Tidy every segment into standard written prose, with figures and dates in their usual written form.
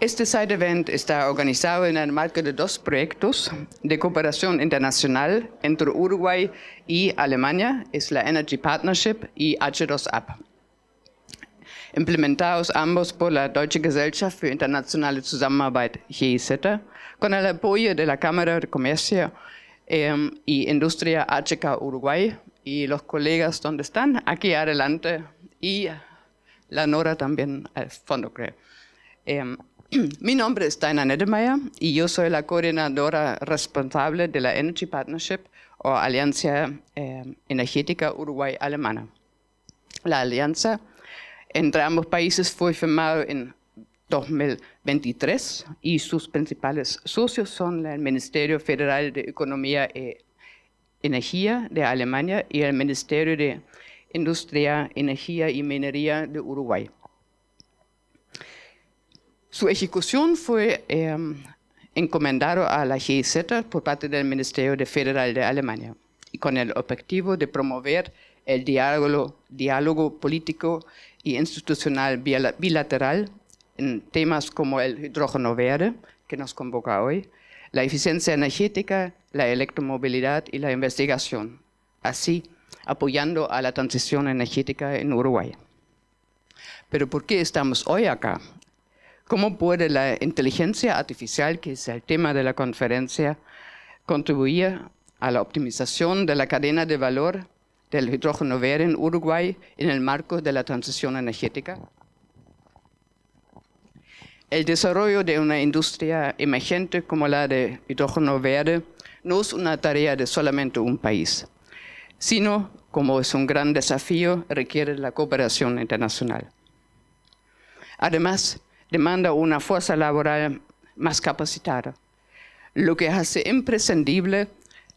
Este side event está organizado en el marco de dos proyectos de cooperación internacional entre Uruguay y Alemania, es la Energy Partnership y H2AP, implementados ambos por la Deutsche Gesellschaft für internationale Zusammenarbeit, GIZ, con el apoyo de la Cámara de Comercio y Industria HK Uruguay y los colegas donde están, aquí adelante, y la Nora también al fondo, creo. Mi nombre es Dina Neddemeyer y yo soy la coordinadora responsable de la Energy Partnership o Alianza Energética Uruguay-Alemana. La alianza entre ambos países fue firmada en 2023 y sus principales socios son el Ministerio Federal de Economía y Energía de Alemania y el Ministerio de Industria, Energía y Minería de Uruguay. Su ejecución fue encomendada a la GIZ por parte del Ministerio Federal de Alemania y con el objetivo de promover el diálogo político y institucional bilateral en temas como el hidrógeno verde, que nos convoca hoy, la eficiencia energética, la electromovilidad y la investigación, así apoyando a la transición energética en Uruguay. Pero ¿por qué estamos hoy acá? ¿Cómo puede la inteligencia artificial, que es el tema de la conferencia, contribuir a la optimización de la cadena de valor del hidrógeno verde en Uruguay en el marco de la transición energética? El desarrollo de una industria emergente como la de hidrógeno verde no es una tarea de solamente un país, sino, como es un gran desafío, requiere la cooperación internacional. Además, demanda una fuerza laboral más capacitada, lo que hace imprescindible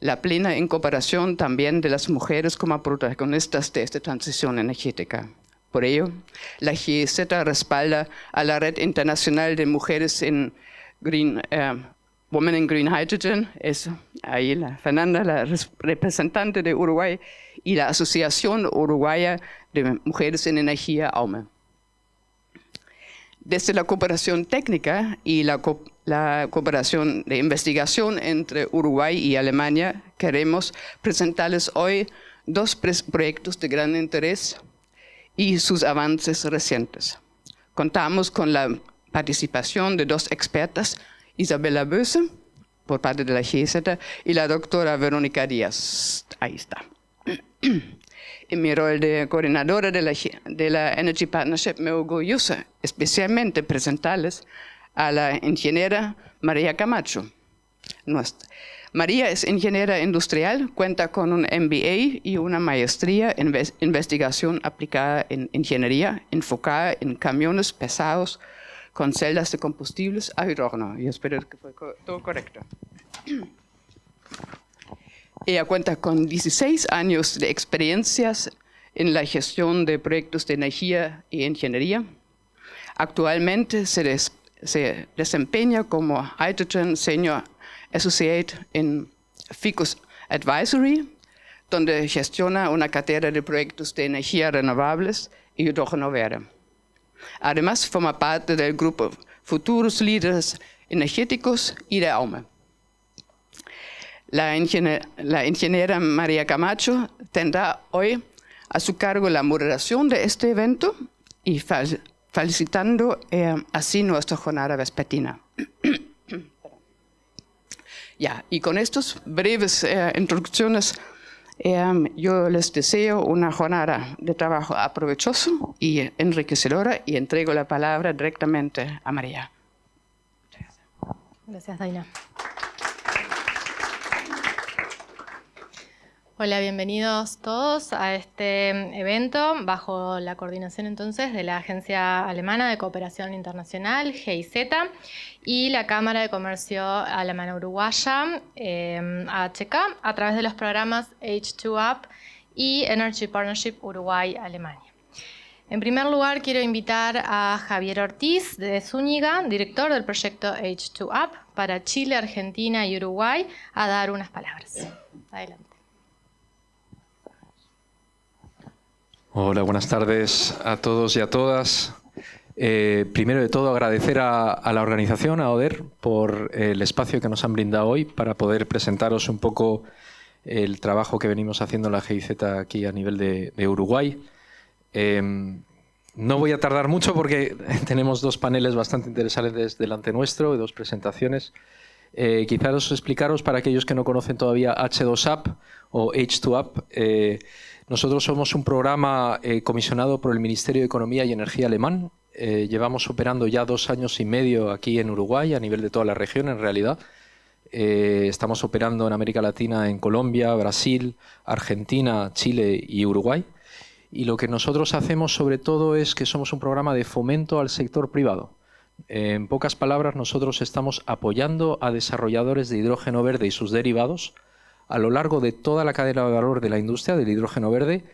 la plena incorporación también de las mujeres como protagonistas de esta transición energética. Por ello, la GIZ respalda a la Red Internacional de Mujeres en Women in Green Hydrogen, es ahí Fernanda, la representante de Uruguay, y la Asociación Uruguaya de Mujeres en Energía, AUME. Desde la cooperación técnica y la cooperación de investigación entre Uruguay y Alemania, queremos presentarles hoy dos proyectos de gran interés y sus avances recientes. Contamos con la participación de dos expertas, Isabella Böse, por parte de la GIZ, y la doctora Verónica Díaz. Ahí está. En mi rol de coordinadora de la Energy Partnership me orgulloso especialmente presentarles a la ingeniera María Camacho. María es ingeniera industrial, cuenta con un MBA y una maestría en investigación aplicada en ingeniería, enfocada en camiones pesados con celdas de combustibles a hidrógeno. Y espero que fue todo correcto. Ella cuenta con 16 años de experiencias en la gestión de proyectos de energía y ingeniería. Actualmente se desempeña como Hydrogen Senior Associate en Ficus Advisory, donde gestiona una cartera de proyectos de energía renovables y hidrógeno verde. Además, forma parte del grupo Futuros Líderes Energéticos y de AUME. La ingeniera María Camacho tendrá hoy a su cargo la moderación de este evento y felicitando así nuestra jornada vespertina. Ya, y con estas breves introducciones, yo les deseo una jornada de trabajo provechosa y enriquecedora y entrego la palabra directamente a María. Gracias, Daina. Hola, bienvenidos todos a este evento bajo la coordinación entonces de la Agencia Alemana de Cooperación Internacional, GIZ, y la Cámara de Comercio Alemana-Uruguaya, HK, a través de los programas H2AP y Energy Partnership Uruguay-Alemania. En primer lugar, quiero invitar a Javier Ortiz de Zúñiga, director del proyecto H2AP para Chile, Argentina y Uruguay, a dar unas palabras. Adelante. Hola, buenas tardes a todos y a todas. Primero de todo, agradecer a la organización, a ODER, por el espacio que nos han brindado hoy para poder presentaros un poco el trabajo que venimos haciendo en la GIZ aquí a nivel de Uruguay. No voy a tardar mucho porque tenemos dos paneles bastante interesantes delante nuestro y dos presentaciones. Quizás explicaros para aquellos que no conocen todavía H2Up o H2Up. Nosotros somos un programa comisionado por el Ministerio de Economía y Energía alemán. Llevamos operando ya 2 años y medio aquí en Uruguay, a nivel de toda la región en realidad. Estamos operando en América Latina, en Colombia, Brasil, Argentina, Chile y Uruguay. Y lo que nosotros hacemos sobre todo es que somos un programa de fomento al sector privado. En pocas palabras, nosotros estamos apoyando a desarrolladores de hidrógeno verde y sus derivados a lo largo de toda la cadena de valor de la industria del hidrógeno verde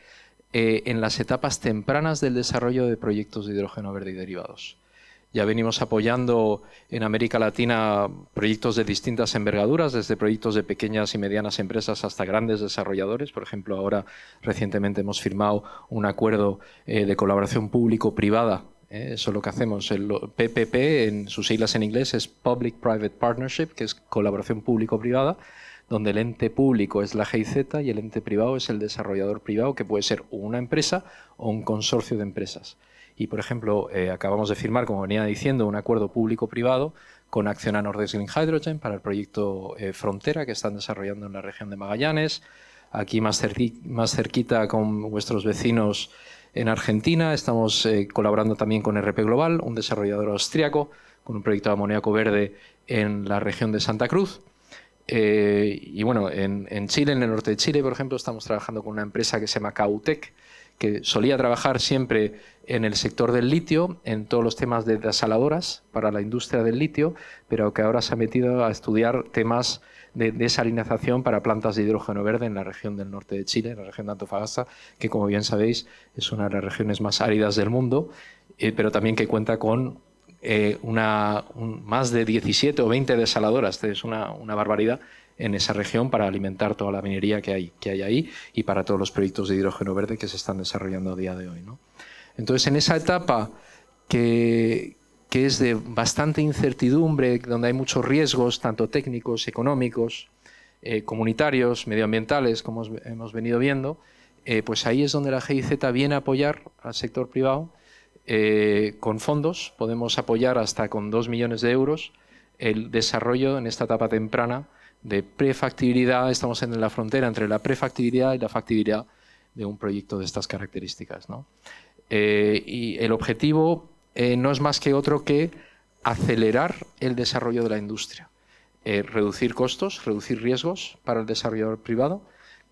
en las etapas tempranas del desarrollo de proyectos de hidrógeno verde y derivados. Ya venimos apoyando en América Latina proyectos de distintas envergaduras, desde proyectos de pequeñas y medianas empresas hasta grandes desarrolladores. Por ejemplo, ahora recientemente hemos firmado un acuerdo de colaboración público-privada. Eso es lo que hacemos. El PPP, en sus siglas en inglés, es Public-Private Partnership, que es colaboración público-privada, donde el ente público es la GIZ y el ente privado es el desarrollador privado, que puede ser una empresa o un consorcio de empresas. Y, por ejemplo, acabamos de firmar, como venía diciendo, un acuerdo público-privado con Acciona Nordex Green Hydrogen para el proyecto Frontera, que están desarrollando en la región de Magallanes. Aquí más cerquita con vuestros vecinos en Argentina. Estamos colaborando también con RP Global, un desarrollador austríaco, con un proyecto de amoníaco verde en la región de Santa Cruz. Y bueno, en Chile, en el norte de Chile, por ejemplo, estamos trabajando con una empresa que se llama Cautec, que solía trabajar siempre en el sector del litio, en todos los temas de desaladoras para la industria del litio, pero que ahora se ha metido a estudiar temas de desalinización para plantas de hidrógeno verde en la región del norte de Chile, en la región de Antofagasta, que, como bien sabéis, es una de las regiones más áridas del mundo, pero también que cuenta con más de 17 o 20 desaladoras. Es una barbaridad en esa región para alimentar toda la minería que hay ahí y para todos los proyectos de hidrógeno verde que se están desarrollando a día de hoy, ¿no? Entonces, en esa etapa que es de bastante incertidumbre, donde hay muchos riesgos, tanto técnicos, económicos, comunitarios, medioambientales, como hemos venido viendo, pues ahí es donde la GIZ viene a apoyar al sector privado. Con fondos podemos apoyar hasta con 2 millones de euros el desarrollo en esta etapa temprana de prefactibilidad. Estamos en la frontera entre la prefactibilidad y la factibilidad de un proyecto de estas características, ¿no? Y el objetivo no es más que otro que acelerar el desarrollo de la industria, reducir costos, reducir riesgos para el desarrollador privado,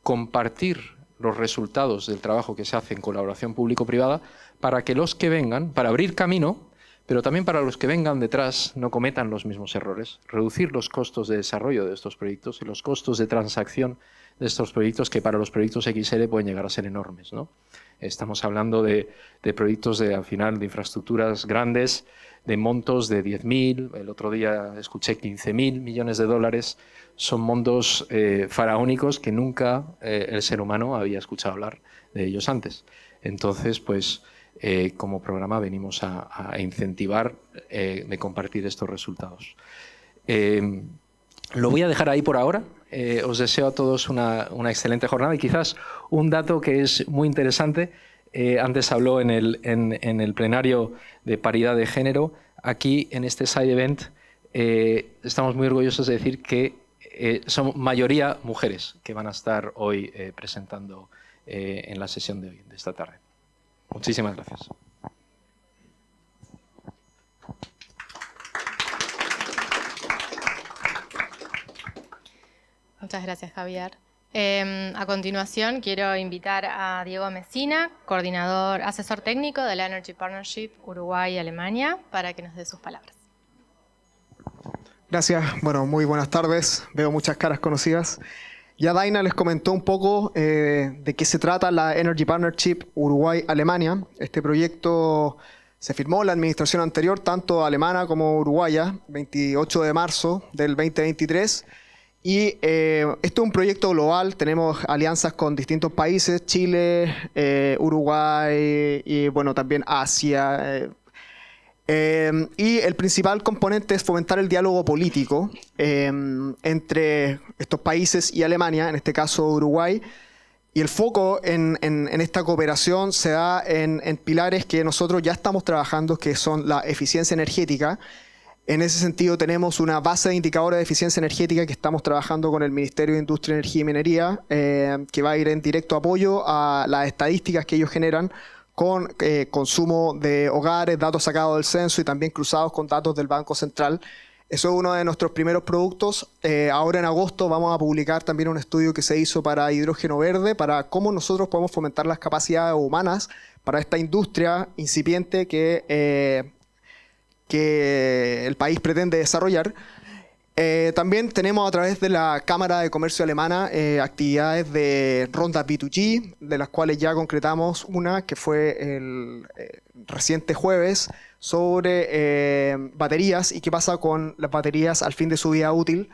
compartir los resultados del trabajo que se hace en colaboración público-privada para que los que vengan, para abrir camino, pero también para los que vengan detrás no cometan los mismos errores, reducir los costos de desarrollo de estos proyectos y los costos de transacción de estos proyectos, que para los proyectos XL pueden llegar a ser enormes, ¿no? Estamos hablando de proyectos al final de infraestructuras grandes, de montos de 10.000, el otro día escuché 15.000 millones de dólares. Son montos faraónicos que nunca el ser humano había escuchado hablar de ellos antes. Entonces, pues, como programa venimos a incentivar de compartir estos resultados. Lo voy a dejar ahí por ahora. Os deseo a todos una excelente jornada y quizás un dato que es muy interesante. Antes habló en el plenario de paridad de género. Aquí, en este side event, estamos muy orgullosos de decir que son mayoría mujeres que van a estar hoy presentando en la sesión de hoy, de esta tarde. Muchísimas gracias. Muchas gracias, Javier. A continuación, quiero invitar a Diego Mesina, coordinador, asesor técnico de la Energy Partnership Uruguay-Alemania, para que nos dé sus palabras. Gracias. Bueno, muy buenas tardes. Veo muchas caras conocidas. Ya Daina les comentó un poco de qué se trata la Energy Partnership Uruguay-Alemania. Este proyecto se firmó en la administración anterior, tanto alemana como uruguaya, 28 de marzo del 2023. Y esto es un proyecto global. Tenemos alianzas con distintos países, Chile, Uruguay y bueno, también Asia. Y el principal componente es fomentar el diálogo político entre estos países y Alemania, en este caso Uruguay. Y el foco en esta cooperación se da en pilares que nosotros ya estamos trabajando, que son la eficiencia energética. En ese sentido tenemos una base de indicadores de eficiencia energética que estamos trabajando con el Ministerio de Industria, Energía y Minería, que va a ir en directo apoyo a las estadísticas que ellos generan con consumo de hogares, datos sacados del censo y también cruzados con datos del Banco Central. Eso es uno de nuestros primeros productos. Ahora en agosto vamos a publicar también un estudio que se hizo para hidrógeno verde, para cómo nosotros podemos fomentar las capacidades humanas para esta industria incipiente que el país pretende desarrollar. También tenemos a través de la Cámara de Comercio Alemana actividades de ronda B2G, de las cuales ya concretamos una que fue el reciente jueves sobre baterías y qué pasa con las baterías al fin de su vida útil.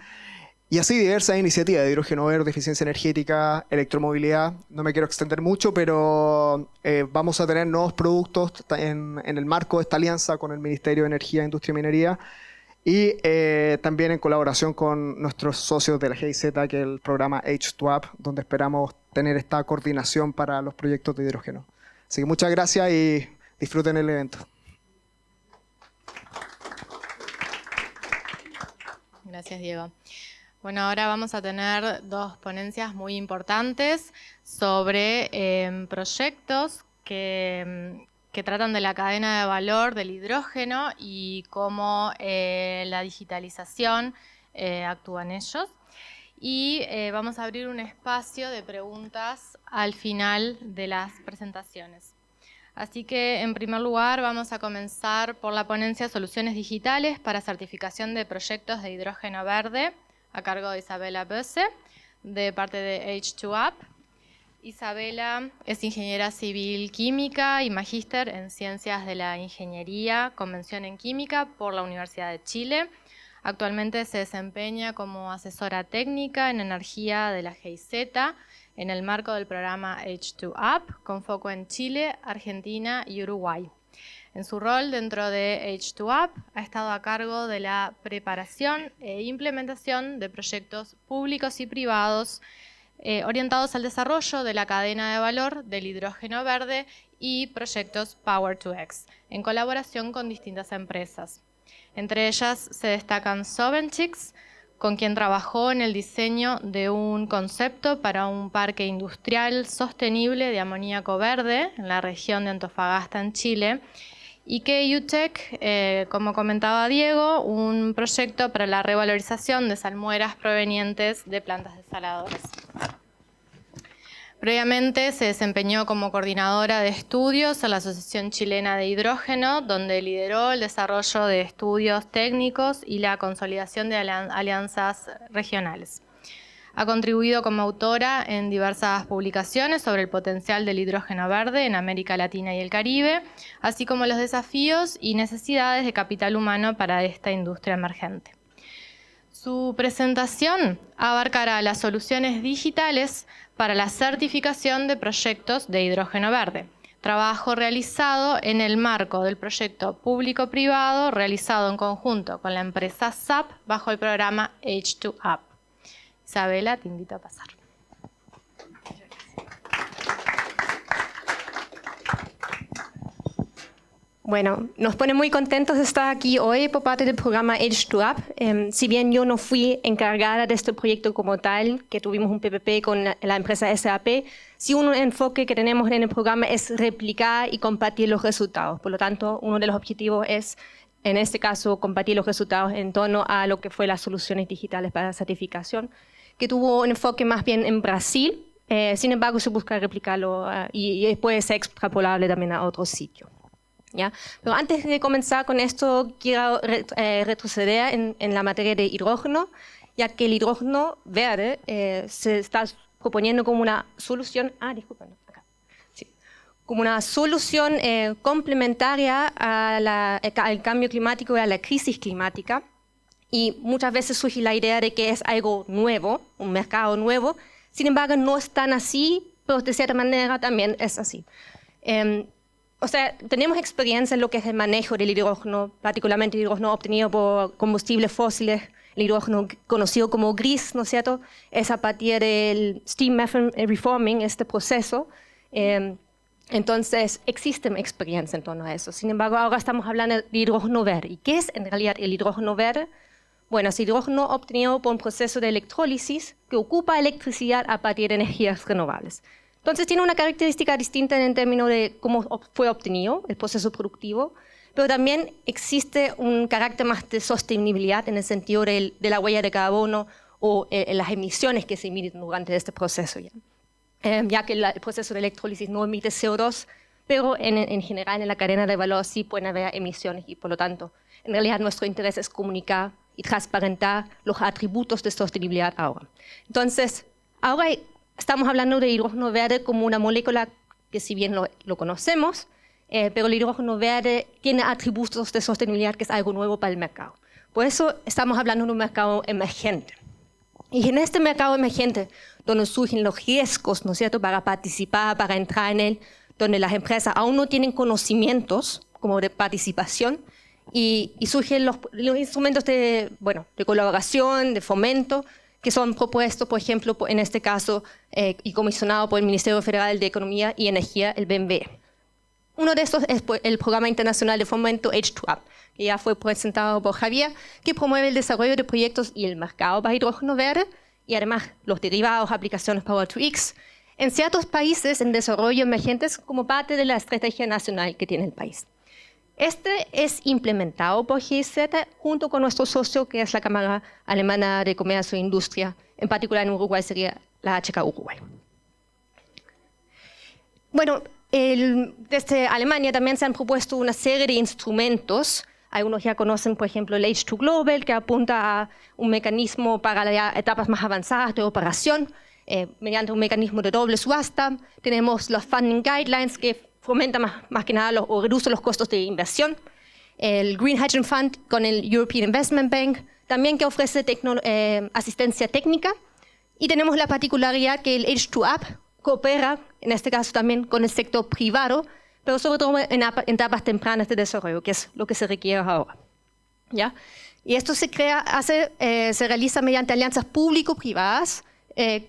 Y así diversas iniciativas de hidrógeno verde, eficiencia energética, electromovilidad. No me quiero extender mucho, pero vamos a tener nuevos productos en el marco de esta alianza con el Ministerio de Energía, Industria y Minería y también en colaboración con nuestros socios de la GIZ, que es el programa H2AP, donde esperamos tener esta coordinación para los proyectos de hidrógeno. Así que muchas gracias y disfruten el evento. Gracias, Diego. Bueno, ahora vamos a tener dos ponencias muy importantes sobre proyectos que tratan de la cadena de valor del hidrógeno y cómo la digitalización actúa en ellos. Y vamos a abrir un espacio de preguntas al final de las presentaciones. Así que, en primer lugar, vamos a comenzar por la ponencia Soluciones Digitales para Certificación de Proyectos de Hidrógeno Verde, a cargo de Isabela Böse, de parte de H2AP. Isabela es ingeniera civil química y magíster en Ciencias de la Ingeniería, Convención en Química por la Universidad de Chile. Actualmente se desempeña como asesora técnica en energía de la GIZ en el marco del programa H2AP, con foco en Chile, Argentina y Uruguay. En su rol dentro de H2AP ha estado a cargo de la preparación e implementación de proyectos públicos y privados orientados al desarrollo de la cadena de valor del hidrógeno verde y proyectos Power2X, en colaboración con distintas empresas. Entre ellas se destacan Sovenchix, con quien trabajó en el diseño de un concepto para un parque industrial sostenible de amoníaco verde en la región de Antofagasta, en Chile, y KUTEC, como comentaba Diego, un proyecto para la revalorización de salmueras provenientes de plantas desaladoras. Previamente se desempeñó como coordinadora de estudios en la Asociación Chilena de Hidrógeno, donde lideró el desarrollo de estudios técnicos y la consolidación de alianzas regionales. Ha contribuido como autora en diversas publicaciones sobre el potencial del hidrógeno verde en América Latina y el Caribe, así como los desafíos y necesidades de capital humano para esta industria emergente. Su presentación abarcará las soluciones digitales para la certificación de proyectos de hidrógeno verde, trabajo realizado en el marco del proyecto público-privado realizado en conjunto con la empresa SAP bajo el programa H2AP. Isabela, te invito a pasar. Bueno, nos pone muy contentos de estar aquí hoy por parte del programa H2AP. Si bien yo no fui encargada de este proyecto como tal, que tuvimos un PPP con la empresa SAP, sí un enfoque que tenemos en el programa es replicar y compartir los resultados. Por lo tanto, uno de los objetivos es, en este caso, compartir los resultados en torno a lo que fue las soluciones digitales para la certificación, que tuvo un enfoque más bien en Brasil. Sin embargo, se busca replicarlo y puede ser extrapolable también a otros sitios. ¿Ya? Pero antes de comenzar con esto, quiero retroceder en la materia de hidrógeno, ya que el hidrógeno verde se está proponiendo como una solución, como una solución complementaria al cambio climático y a la crisis climática. Y muchas veces surge la idea de que es algo nuevo, un mercado nuevo. Sin embargo, no es tan así, pero de cierta manera también es así. o sea, tenemos experiencia en lo que es el manejo del hidrógeno, particularmente el hidrógeno obtenido por combustibles fósiles, el hidrógeno conocido como gris, ¿no es cierto? Es a partir del steam methane reforming, este proceso. Entonces, existe experiencia en torno a eso. Sin embargo, ahora estamos hablando de hidrógeno verde. ¿Y qué es en realidad el hidrógeno verde? Bueno, es hidrógeno obtenido por un proceso de electrólisis que ocupa electricidad a partir de energías renovables. Entonces, tiene una característica distinta en términos de cómo fue obtenido el proceso productivo, pero también existe un carácter más de sostenibilidad en el sentido de la huella de carbono o las emisiones que se emiten durante este proceso. Ya que el proceso de electrólisis no emite CO2, pero en general en la cadena de valor sí pueden haber emisiones y por lo tanto, en realidad nuestro interés es comunicar y transparentar los atributos de sostenibilidad ahora. Entonces, ahora estamos hablando de hidrógeno verde como una molécula que si bien lo conocemos, pero el hidrógeno verde tiene atributos de sostenibilidad que es algo nuevo para el mercado. Por eso estamos hablando de un mercado emergente. Y en este mercado emergente, donde surgen los riesgos, ¿no es cierto?, para participar, para entrar en él, donde las empresas aún no tienen conocimientos como de participación, y surgen los instrumentos de colaboración, de fomento, que son propuestos, por ejemplo, en este caso, y comisionados por el Ministerio Federal de Economía y Energía, el BMB. Uno de estos es el Programa Internacional de Fomento H2UP, que ya fue presentado por Javier, que promueve el desarrollo de proyectos y el mercado para hidrógeno verde, y además los derivados, aplicaciones Power-to-X, en ciertos países en desarrollo emergentes como parte de la estrategia nacional que tiene el país. Este es implementado por GIZ junto con nuestro socio, que es la Cámara Alemana de Comercio e Industria, en particular en Uruguay sería la HK Uruguay. Bueno, desde Alemania también se han propuesto una serie de instrumentos. Algunos ya conocen, por ejemplo, el H2 Global, que apunta a un mecanismo para las etapas más avanzadas de operación, mediante un mecanismo de doble subasta. Tenemos los Funding Guidelines, que fomentan más que nada o reducen los costos de inversión. El Green Hydrogen Fund con el European Investment Bank, también que ofrece asistencia técnica. Y tenemos la particularidad que el H2UP coopera, en este caso también con el sector privado, pero sobre todo en etapas tempranas de desarrollo, que es lo que se requiere ahora. ¿Ya? Y esto se realiza mediante alianzas público-privadas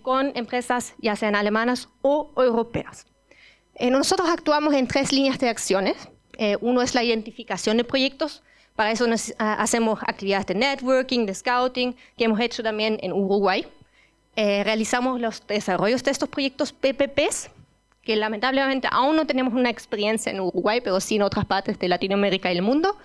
con empresas ya sean alemanas o europeas. Nosotros actuamos en 3 líneas de acciones. Uno es la identificación de proyectos. Para eso hacemos actividades de networking, de scouting, que hemos hecho también en Uruguay. Realizamos los desarrollos de estos proyectos PPPs, que lamentablemente aún no tenemos una experiencia en Uruguay, pero sí en otras partes de Latinoamérica y el mundo.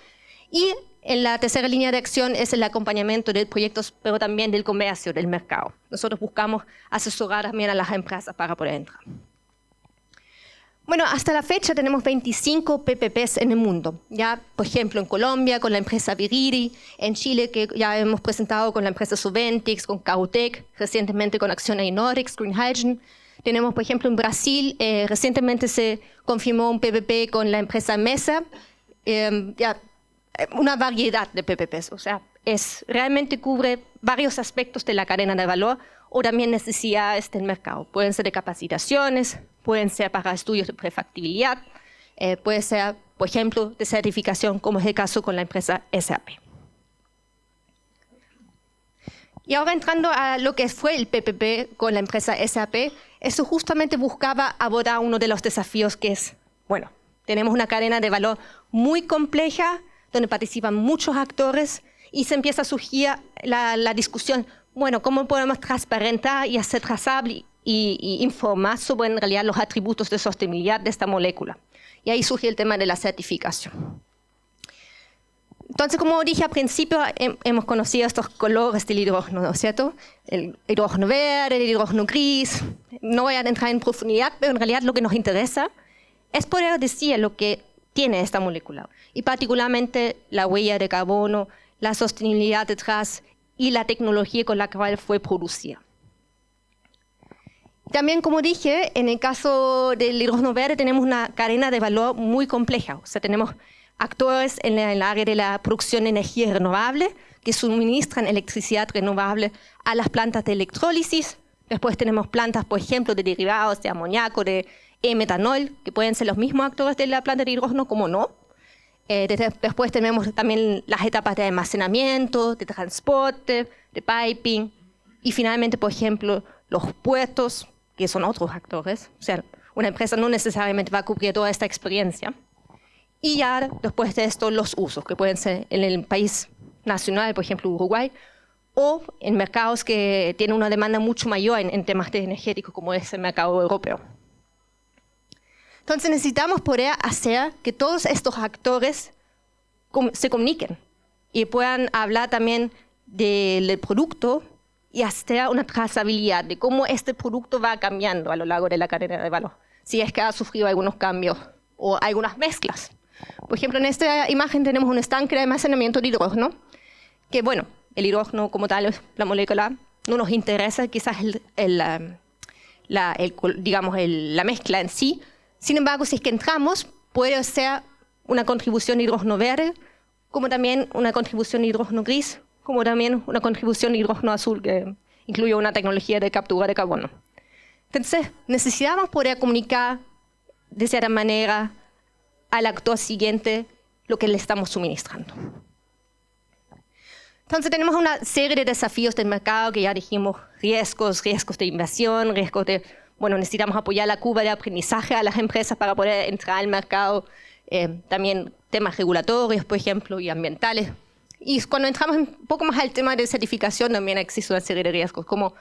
Y en la tercera línea de acción es el acompañamiento de proyectos, pero también del comercio, del mercado. Nosotros buscamos asesorar también a las empresas para poder entrar. Bueno, hasta la fecha tenemos 25 PPPs en el mundo. Ya, por ejemplo, en Colombia con la empresa Viridi, en Chile que ya hemos presentado con la empresa Suventix, con Cautec, recientemente con Acciona y Norix, Green Hydrogen. Tenemos, por ejemplo, en Brasil, recientemente se confirmó un PPP con la empresa Mesa. Una variedad de PPPs, o sea, realmente cubre varios aspectos de la cadena de valor o también necesidades del mercado. Pueden ser de capacitaciones, pueden ser para estudios de prefactibilidad, puede ser, por ejemplo, de certificación, como es el caso con la empresa SAP. Y ahora entrando a lo que fue el PPP con la empresa SAP, eso justamente buscaba abordar uno de los desafíos que es, bueno, tenemos una cadena de valor muy compleja, donde participan muchos actores y se empieza a surgir la discusión, bueno, ¿cómo podemos transparentar y hacer trazable y informar sobre en realidad los atributos de sostenibilidad de esta molécula? Y ahí surge el tema de la certificación. Entonces, como dije al principio, hemos conocido estos colores del hidrógeno, ¿no es cierto? El hidrógeno verde, el hidrógeno gris. No voy a entrar en profundidad, pero en realidad lo que nos interesa es poder decir lo que tiene esta molécula, y particularmente la huella de carbono, la sostenibilidad detrás y la tecnología con la cual fue producida. También, como dije, en el caso del hidrógeno verde tenemos una cadena de valor muy compleja. O sea, tenemos actores en el área de la producción de energía renovable que suministran electricidad renovable a las plantas de electrólisis. Después tenemos plantas, por ejemplo, de derivados de amoníaco, de metanol, que pueden ser los mismos actores de la planta de hidrógeno como no. Después tenemos también las etapas de almacenamiento, de transporte, de piping, y finalmente, por ejemplo, los puertos, que son otros actores. O sea, una empresa no necesariamente va a cubrir toda esta experiencia. Y ya después de esto, los usos, que pueden ser en el país nacional, por ejemplo, Uruguay, o en mercados que tienen una demanda mucho mayor en temas de energéticos, como es el mercado europeo. Entonces necesitamos poder hacer que todos estos actores se comuniquen y puedan hablar también del producto y hacer una trazabilidad de cómo este producto va cambiando a lo largo de la cadena de valor, si es que ha sufrido algunos cambios o algunas mezclas. Por ejemplo, en esta imagen tenemos un estanque de almacenamiento de hidrógeno, que bueno, el hidrógeno como tal, la molécula, no nos interesa quizás la mezcla en sí. Sin embargo, si es que entramos, puede ser una contribución de hidrógeno verde, como también una contribución de hidrógeno gris, como también una contribución de hidrógeno azul, que incluye una tecnología de captura de carbono. Entonces, necesitamos poder comunicar de cierta manera al actor siguiente lo que le estamos suministrando. Entonces, tenemos una serie de desafíos del mercado que ya dijimos, riesgos de inversión, riesgos de... Bueno, necesitamos apoyar la curva de aprendizaje a las empresas para poder entrar al mercado. También temas regulatorios, por ejemplo, y ambientales. Y cuando entramos un poco más al tema de certificación, también existe una serie de riesgos, como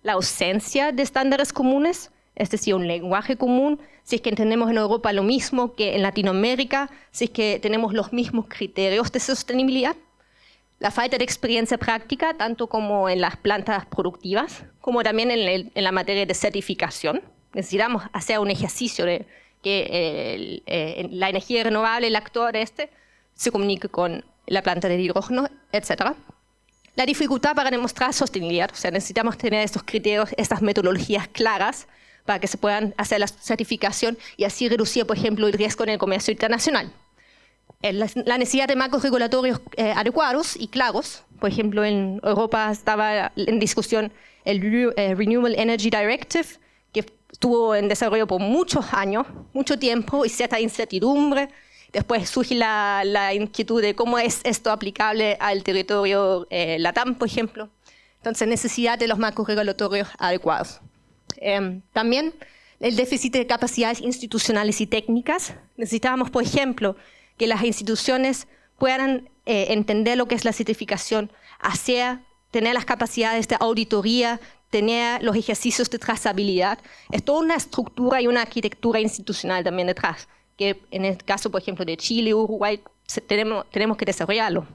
la ausencia de estándares comunes, es decir, un lenguaje común, si es que entendemos en Europa lo mismo que en Latinoamérica, si es que tenemos los mismos criterios de sostenibilidad. La falta de experiencia práctica, tanto como en las plantas productivas, como también en la materia de certificación. Necesitamos hacer un ejercicio de que la energía renovable, el actor se comunique con la planta de hidrógeno, etc. La dificultad para demostrar sostenibilidad, o sea, necesitamos tener estos criterios, estas metodologías claras para que se puedan hacer la certificación y así reducir, por ejemplo, el riesgo en el comercio internacional. La necesidad de marcos regulatorios adecuados y claros. Por ejemplo, en Europa estaba en discusión el Renewable Energy Directive, que estuvo en desarrollo por muchos años, mucho tiempo y cierta incertidumbre. Después surge la inquietud de cómo es esto aplicable al territorio LATAM, por ejemplo. Entonces, necesidad de los marcos regulatorios adecuados. También el déficit de capacidades institucionales y técnicas. Necesitábamos, por ejemplo, que las instituciones puedan entender lo que es la certificación, tener las capacidades de auditoría, tener los ejercicios de trazabilidad. Es toda una estructura y una arquitectura institucional también detrás, que en el caso, por ejemplo, de Chile y Uruguay, tenemos que desarrollarlo.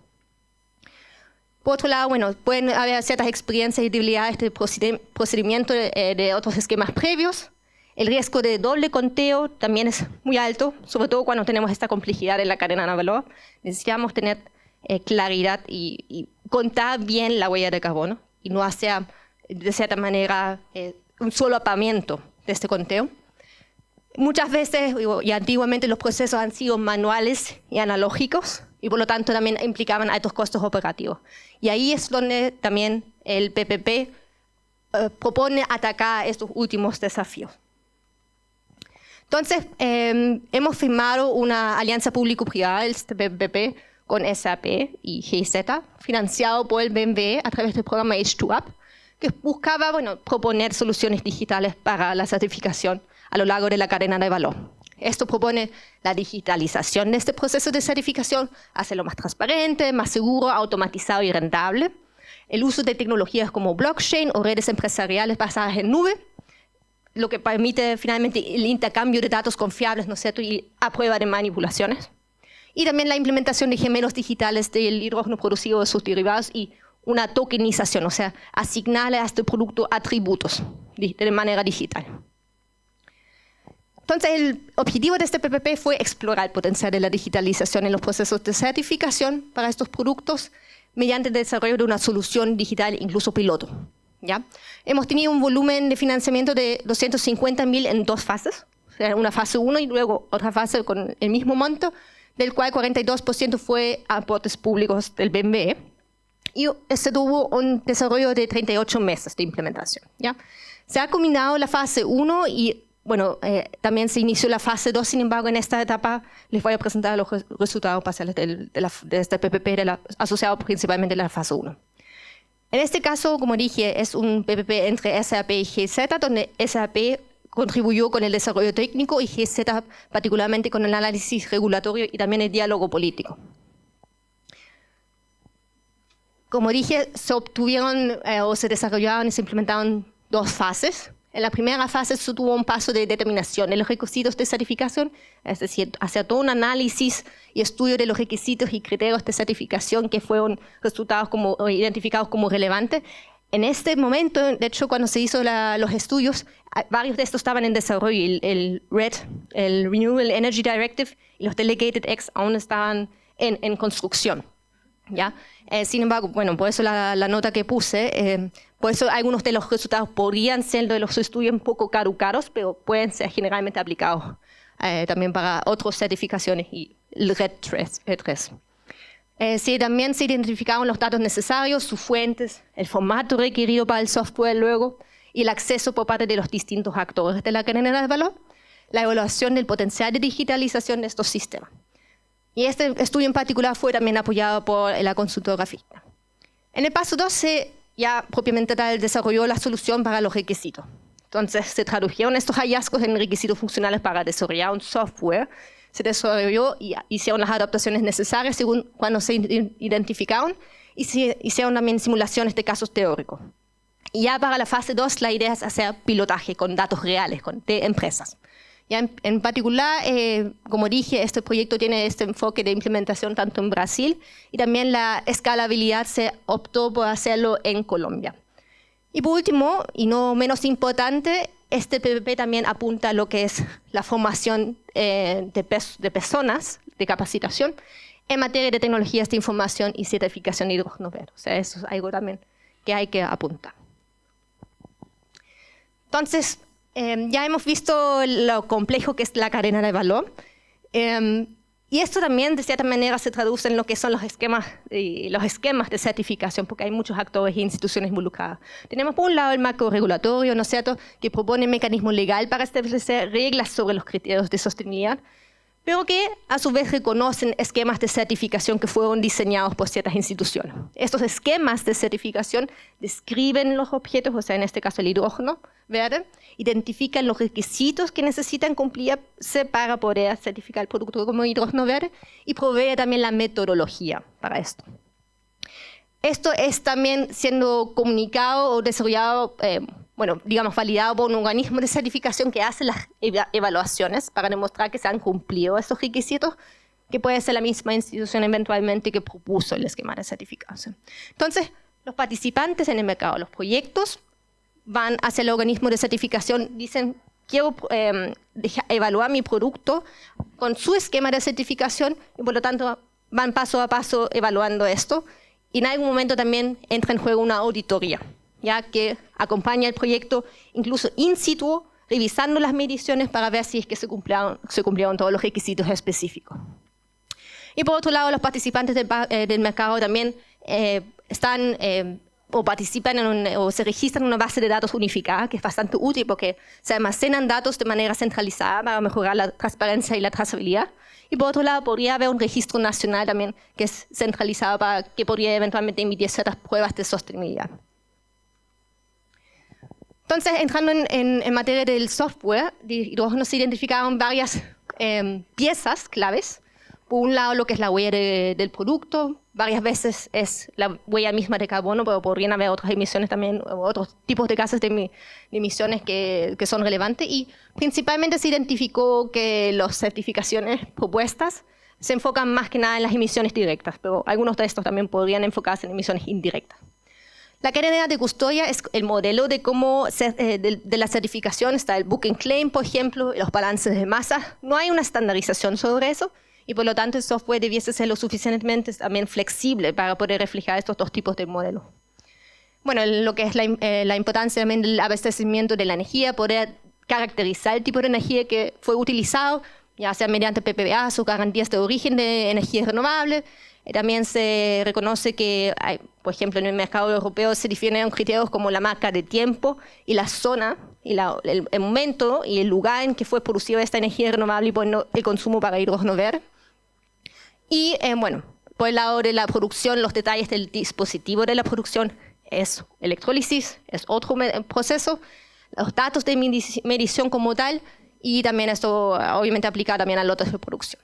Por otro lado, bueno, pueden haber ciertas experiencias y debilidades de procedimiento de otros esquemas previos. El riesgo de doble conteo también es muy alto, sobre todo cuando tenemos esta complejidad en la cadena de valor. Necesitamos tener claridad y contar bien la huella de carbono y no hacer, de cierta manera, un solapamiento de este conteo. Muchas veces y antiguamente los procesos han sido manuales y analógicos y por lo tanto también implicaban altos costos operativos. Y ahí es donde también el PPP propone atacar estos últimos desafíos. Entonces, hemos firmado una alianza público-privada, el PPP, con SAP y GIZ, financiado por el BMWe a través del programa H2Up, que buscaba proponer soluciones digitales para la certificación a lo largo de la cadena de valor. Esto propone la digitalización de este proceso de certificación, hacerlo más transparente, más seguro, automatizado y rentable. El uso de tecnologías como blockchain o redes empresariales basadas en nube, lo que permite finalmente el intercambio de datos confiables, ¿no es cierto?, y a prueba de manipulaciones. Y también la implementación de gemelos digitales del hidrógeno producido de sus derivados y una tokenización, o sea, asignarle a este producto atributos de manera digital. Entonces, el objetivo de este PPP fue explorar el potencial de la digitalización en los procesos de certificación para estos productos mediante el desarrollo de una solución digital, incluso piloto. ¿Ya? Hemos tenido un volumen de financiamiento de 250.000 en dos fases, o sea, una fase 1 y luego otra fase con el mismo monto, del cual 42% fue aportes públicos del BMWe, y este tuvo un desarrollo de 38 meses de implementación. ¿Ya? Se ha culminado la fase 1 y también se inició la fase 2, sin embargo, en esta etapa les voy a presentar los resultados parciales de este PPP asociado principalmente a la fase 1. En este caso, como dije, es un PPP entre SAP y GZ, donde SAP contribuyó con el desarrollo técnico y GZ particularmente con el análisis regulatorio y también el diálogo político. Como dije, se obtuvieron o se desarrollaron y se implementaron 2 fases. En la primera fase se tuvo un paso de determinación de los requisitos de certificación, es decir, hacer todo un análisis y estudio de los requisitos y criterios de certificación que fueron identificados como relevantes. En este momento, de hecho, cuando se hizo los estudios, varios de estos estaban en desarrollo. El RED, el Renewable Energy Directive y los Delegated Acts aún estaban en construcción. ¿Ya? Sin embargo, por eso la nota que puse, por eso algunos de los resultados podrían ser de los estudios un poco caducados, pero pueden ser generalmente aplicados también para otras certificaciones y el RED 3. También se identificaron los datos necesarios, sus fuentes, el formato requerido para el software luego y el acceso por parte de los distintos actores de la cadena de valor, la evaluación del potencial de digitalización de estos sistemas. Y este estudio en particular fue también apoyado por la consultora FICTA. En el paso 2 ya propiamente tal desarrolló la solución para los requisitos. Entonces se tradujeron estos hallazgos en requisitos funcionales para desarrollar un software. Se desarrolló y hicieron las adaptaciones necesarias según cuando se identificaron y se hicieron también simulaciones de casos teóricos. Y ya para la fase 2 la idea es hacer pilotaje con datos reales de empresas. Ya en particular, como dije, este proyecto tiene este enfoque de implementación tanto en Brasil y también la escalabilidad se optó por hacerlo en Colombia. Y por último, y no menos importante, este PPP también apunta a lo que es la formación de personas, de capacitación, en materia de tecnologías de información y certificación de hidrógeno verde. O sea, eso es algo también que hay que apuntar. Entonces, ya hemos visto lo complejo que es la cadena de valor. Y esto también, de cierta manera, se traduce en lo que son los esquemas de certificación, porque hay muchos actores e instituciones involucradas. Tenemos, por un lado, el marco regulatorio, ¿no es cierto?, que propone un mecanismo legal para establecer reglas sobre los criterios de sostenibilidad, pero que, a su vez, reconocen esquemas de certificación que fueron diseñados por ciertas instituciones. Estos esquemas de certificación describen los objetos, o sea, en este caso el hidrógeno verde, identifican los requisitos que necesitan cumplirse para poder certificar el producto como hidrógeno verde y provee también la metodología para esto. Esto es también siendo comunicado o desarrollado, validado por un organismo de certificación que hace las evaluaciones para demostrar que se han cumplido estos requisitos, que puede ser la misma institución eventualmente que propuso el esquema de certificación. Entonces, los participantes en el mercado, los proyectos, van hacia el organismo de certificación, dicen, quiero evaluar mi producto con su esquema de certificación y por lo tanto van paso a paso evaluando esto y en algún momento también entra en juego una auditoría, ya que acompaña el proyecto incluso in situ, revisando las mediciones para ver si es que se cumplieron todos los requisitos específicos. Y por otro lado, los participantes del mercado también están o participan o se registran en una base de datos unificada, que es bastante útil porque se almacenan datos de manera centralizada para mejorar la transparencia y la trazabilidad. Y por otro lado, podría haber un registro nacional también que es centralizado para que podría eventualmente emitir ciertas pruebas de sostenibilidad. Entonces, entrando en materia del software, de hidrógeno se identificaron varias piezas claves. Por un lado, lo que es la huella del producto, varias veces es la huella misma de carbono, pero podrían haber otras emisiones también, otros tipos de gases de emisiones que son relevantes. Y principalmente se identificó que las certificaciones propuestas se enfocan más que nada en las emisiones directas, pero algunos de estos también podrían enfocarse en emisiones indirectas. La cadena de custodia es el modelo de cómo de la certificación. Está el book and claim, por ejemplo, los balances de masa. No hay una estandarización sobre eso. Y por lo tanto el software debiese ser lo suficientemente también flexible para poder reflejar estos dos tipos de modelos. Bueno, lo que es la importancia también del abastecimiento de la energía, poder caracterizar el tipo de energía que fue utilizado, ya sea mediante PPAs o garantías de origen de energía renovable. También se reconoce que, por ejemplo, en el mercado europeo se definen criterios como la marca de tiempo y la zona, y el momento y el lugar en que fue producida esta energía renovable y por el consumo para hidrógeno verde. Y bueno, por el lado de la producción, los detalles del dispositivo de la producción es electrólisis, es otro proceso, los datos de medición como tal, y también esto obviamente aplica también a lotes de producción.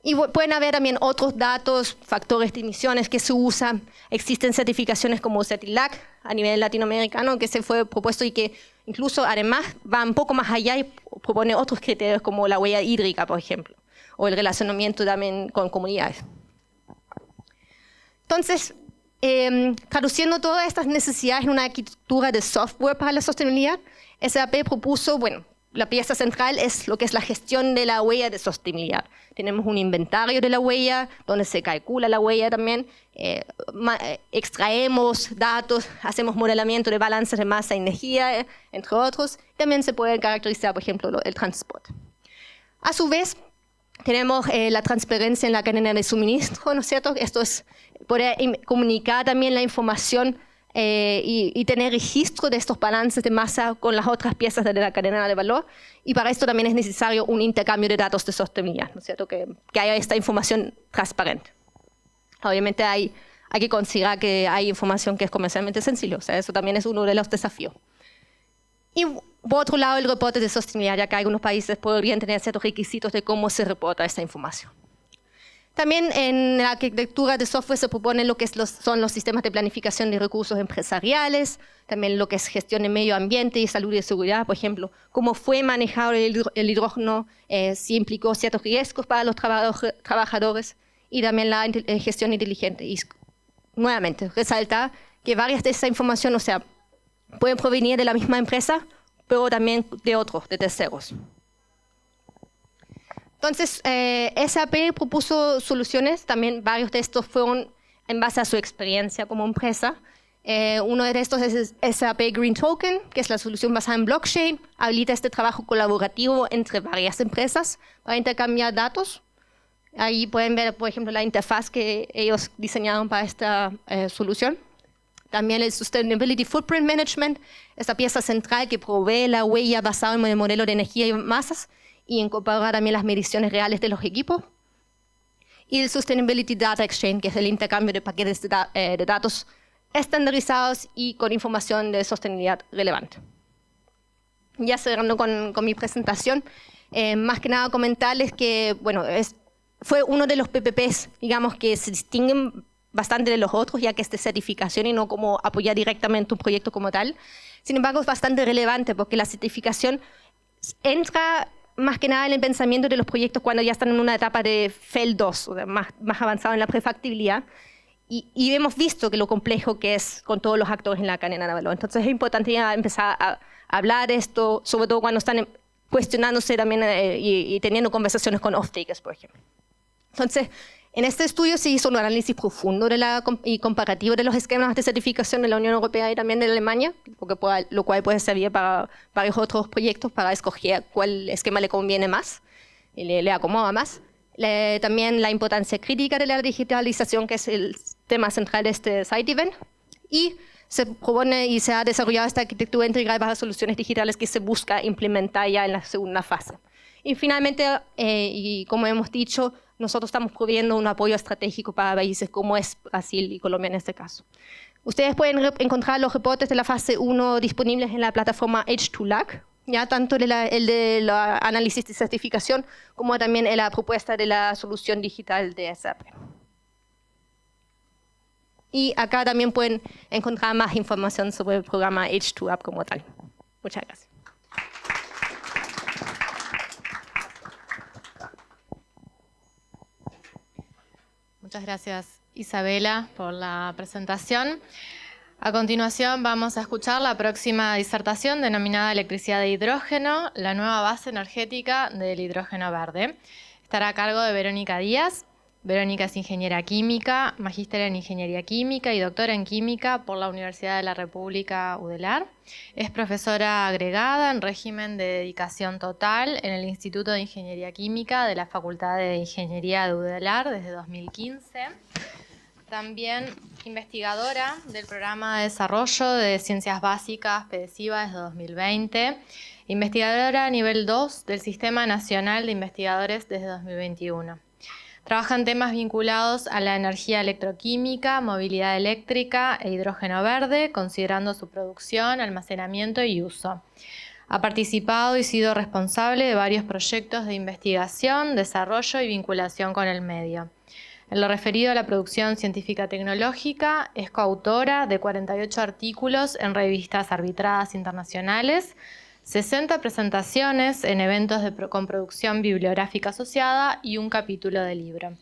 Y pueden haber también otros datos, factores de emisiones que se usan. Existen certificaciones como CETILAC a nivel latinoamericano que se fue propuesto y que incluso además va un poco más allá y propone otros criterios como la huella hídrica, por ejemplo, o el relacionamiento también con comunidades. Entonces, traduciendo todas estas necesidades en una arquitectura de software para la sostenibilidad, SAP propuso, bueno, la pieza central es lo que es la gestión de la huella de sostenibilidad. Tenemos un inventario de la huella, donde se calcula la huella también, extraemos datos, hacemos modelamiento de balances de masa y energía, entre otros. También se puede caracterizar, por ejemplo, el transporte. A su vez, tenemos la transparencia en la cadena de suministro, ¿no es cierto? Esto es poder comunicar también la información y tener registro de estos balances de masa con las otras piezas de la cadena de valor. Y para esto también es necesario un intercambio de datos de sostenibilidad, ¿no es cierto? Que haya esta información transparente. Obviamente hay que considerar que hay información que es comercialmente sencilla, o sea, eso también es uno de los desafíos. Y por otro lado, el reporte de sostenibilidad, ya que algunos países podrían tener ciertos requisitos de cómo se reporta esta información. También en la arquitectura de software se propone lo que son los sistemas de planificación de recursos empresariales, también lo que es gestión de medio ambiente y salud y seguridad, por ejemplo, cómo fue manejado el hidrógeno, si implicó ciertos riesgos para los trabajadores, y también la gestión inteligente. Y nuevamente, resaltar que varias de esa información, o sea, pueden provenir de la misma empresa, pero también de terceros. Entonces, SAP propuso soluciones, también varios de estos fueron en base a su experiencia como empresa. Uno de estos es SAP Green Token, que es la solución basada en blockchain, habilita este trabajo colaborativo entre varias empresas para intercambiar datos. Ahí pueden ver, por ejemplo, la interfaz que ellos diseñaron para esta solución. También el Sustainability Footprint Management, esta pieza central que provee la huella basada en el modelo de energía y masas y incorpora también las mediciones reales de los equipos. Y el Sustainability Data Exchange, que es el intercambio de paquetes de datos estandarizados y con información de sostenibilidad relevante. Ya cerrando con mi presentación, más que nada comentarles que bueno, fue uno de los PPPs, digamos, que se distinguen bastante de los otros, ya que es de certificación y no como apoyar directamente un proyecto como tal. Sin embargo, es bastante relevante porque la certificación entra más que nada en el pensamiento de los proyectos cuando ya están en una etapa de FEL 2, o sea, más avanzado en la prefactibilidad. Y hemos visto que lo complejo que es con todos los actores en la cadena de valor. Entonces es importante ya empezar a hablar de esto, sobre todo cuando están cuestionándose también y teniendo conversaciones con off-takers, por ejemplo. Entonces, en este estudio se hizo un análisis profundo y comparativo de los esquemas de certificación de la Unión Europea y también de Alemania, lo cual puede servir para varios otros proyectos para escoger cuál esquema le conviene más y le acomoda más. También la importancia crítica de la digitalización, que es el tema central de este side event. Y se propone y se ha desarrollado esta arquitectura integral para soluciones digitales que se busca implementar ya en la segunda fase. Y finalmente, y como hemos dicho, nosotros estamos proveyendo un apoyo estratégico para países como es Brasil y Colombia en este caso. Ustedes pueden encontrar los reportes de la fase 1 disponibles en la plataforma H2LAC, ya tanto el de la análisis de certificación como también en la propuesta de la solución digital de SAP. Y acá también pueden encontrar más información sobre el programa H2Up como tal. Muchas gracias. Muchas gracias, Isabela, por la presentación. A continuación vamos a escuchar la próxima disertación denominada Electricidad de hidrógeno, la nueva base energética del hidrógeno verde. Estará a cargo de Verónica Díaz Verónica es ingeniera química, magíster en ingeniería química y doctora en química por la Universidad de la República UDELAR. Es profesora agregada en régimen de dedicación total en el Instituto de Ingeniería Química de la Facultad de Ingeniería de UDELAR desde 2015. También investigadora del Programa de Desarrollo de Ciencias Básicas PDCIVA desde 2020. Investigadora a nivel 2 del Sistema Nacional de Investigadores desde 2021. Trabaja en temas vinculados a la energía electroquímica, movilidad eléctrica e hidrógeno verde, considerando su producción, almacenamiento y uso. Ha participado y sido responsable de varios proyectos de investigación, desarrollo y vinculación con el medio. En lo referido a la producción científica tecnológica, es coautora de 48 artículos en revistas arbitradas internacionales, 60 presentaciones en eventos con producción bibliográfica asociada y un capítulo de libro.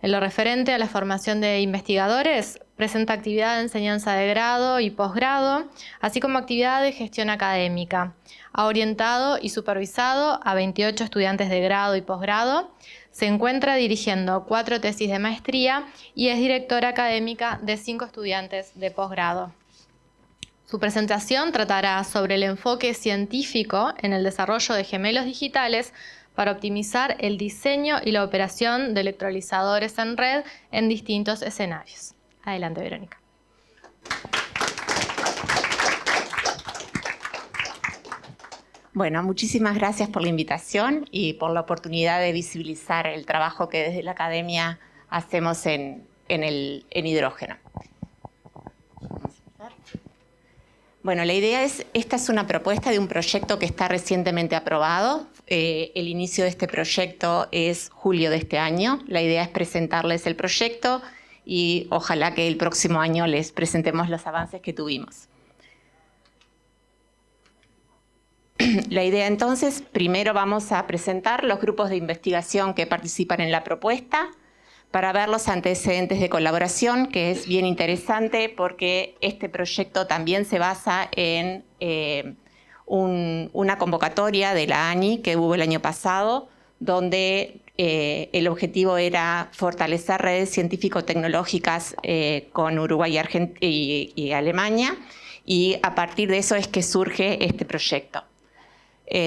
En lo referente a la formación de investigadores, presenta actividad de enseñanza de grado y posgrado, así como actividad de gestión académica. Ha orientado y supervisado a 28 estudiantes de grado y posgrado, se encuentra dirigiendo 4 tesis de maestría y es directora académica de 5 estudiantes de posgrado. Su presentación tratará sobre el enfoque científico en el desarrollo de gemelos digitales para optimizar el diseño y la operación de electrolizadores en red en distintos escenarios. Adelante, Verónica. Bueno, muchísimas gracias por la invitación y por la oportunidad de visibilizar el trabajo que desde la academia hacemos en hidrógeno. Bueno, la idea es, esta es una propuesta de un proyecto que está recientemente aprobado. El inicio de este proyecto es julio de este año. La idea es presentarles el proyecto y ojalá que el próximo año les presentemos los avances que tuvimos. La idea entonces, primero vamos a presentar los grupos de investigación que participan en la propuesta para ver los antecedentes de colaboración, que es bien interesante porque este proyecto también se basa en una convocatoria de la ANI que hubo el año pasado, donde el objetivo era fortalecer redes científico-tecnológicas con Uruguay y Alemania, y a partir de eso es que surge este proyecto.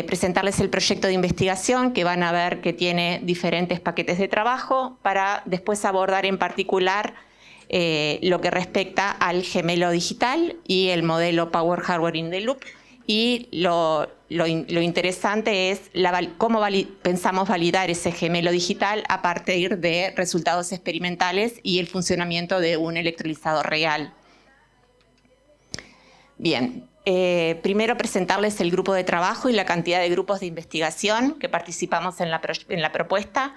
Presentarles el proyecto de investigación, que van a ver que tiene diferentes paquetes de trabajo, para después abordar en particular lo que respecta al gemelo digital y el modelo Power Hardware in the Loop. Y lo interesante es cómo pensamos validar ese gemelo digital a partir de resultados experimentales y el funcionamiento de un electrolizador real. Bien. Primero presentarles el grupo de trabajo y la cantidad de grupos de investigación que participamos en la propuesta.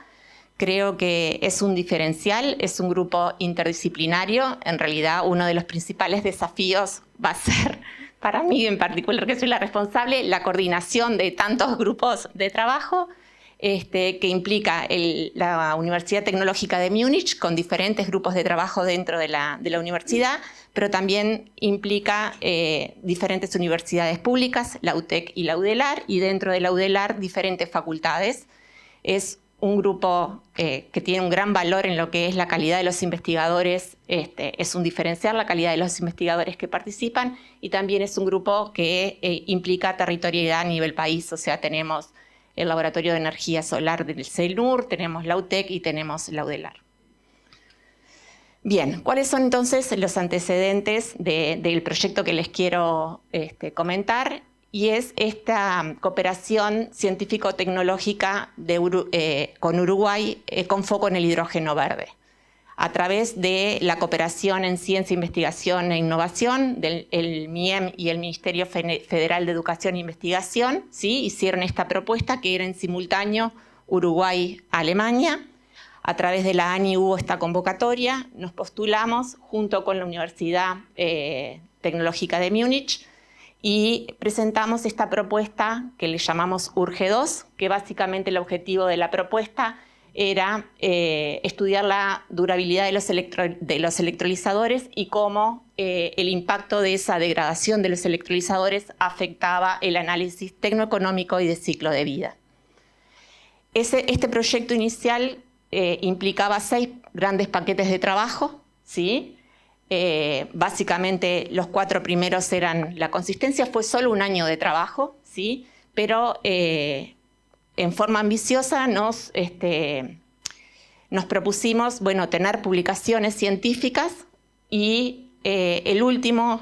Creo que es un diferencial, es un grupo interdisciplinario. En realidad, uno de los principales desafíos va a ser, para mí en particular, que soy la responsable, la coordinación de tantos grupos de trabajo, que implica la Universidad Tecnológica de Múnich, con diferentes grupos de trabajo dentro de la universidad, pero también implica diferentes universidades públicas, la UTEC y la UDELAR, y dentro de la UDELAR diferentes facultades. Es un grupo que tiene un gran valor en lo que es la calidad de los investigadores, es un diferencial la calidad de los investigadores que participan, y también es un grupo que implica territorialidad a nivel país, o sea, tenemos el Laboratorio de Energía Solar del CELNUR, tenemos la UTEC y tenemos la UDELAR. Bien, ¿cuáles son entonces los antecedentes del proyecto que les quiero comentar? Y es esta cooperación científico-tecnológica con Uruguay con foco en el hidrógeno verde. A través de la cooperación en ciencia, investigación e innovación del MIEM y el Ministerio Federal de Educación e Investigación, ¿sí? Hicieron esta propuesta que era en simultáneo Uruguay-Alemania. A través de la ANI hubo esta convocatoria, nos postulamos junto con la Universidad Tecnológica de Múnich y presentamos esta propuesta que le llamamos URGE 2, que básicamente el objetivo de la propuesta era estudiar la durabilidad de los electrolizadores y cómo el impacto de esa degradación de los electrolizadores afectaba el análisis tecnoeconómico y de ciclo de vida. Este proyecto inicial implicaba 6 grandes paquetes de trabajo, ¿sí? Básicamente los 4 primeros eran, la consistencia fue solo un año de trabajo, ¿sí? Pero en forma ambiciosa nos propusimos, bueno, tener publicaciones científicas y el último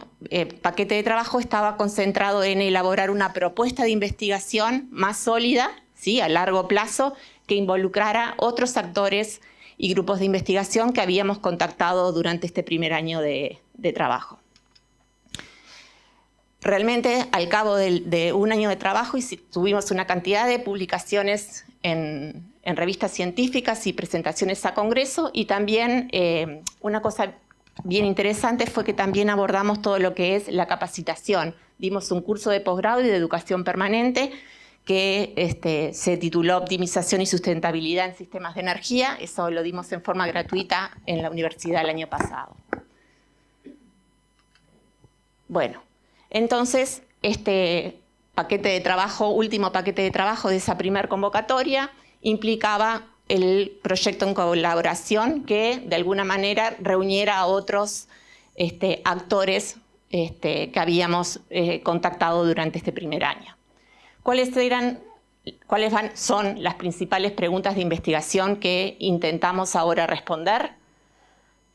paquete de trabajo estaba concentrado en elaborar una propuesta de investigación más sólida, ¿sí? A largo plazo, que involucrara otros actores y grupos de investigación que habíamos contactado durante este primer año de trabajo. Realmente, al cabo de un año de trabajo, tuvimos una cantidad de publicaciones en revistas científicas y presentaciones a congreso, y también una cosa bien interesante fue que también abordamos todo lo que es la capacitación. Dimos un curso de posgrado y de educación permanente que se tituló Optimización y Sustentabilidad en Sistemas de Energía. Eso lo dimos en forma gratuita en la universidad el año pasado. Bueno, entonces este paquete de trabajo, último paquete de trabajo de esa primer convocatoria, implicaba el proyecto en colaboración que de alguna manera reuniera a otros actores que habíamos contactado durante este primer año. ¿Cuáles son las principales preguntas de investigación que intentamos ahora responder?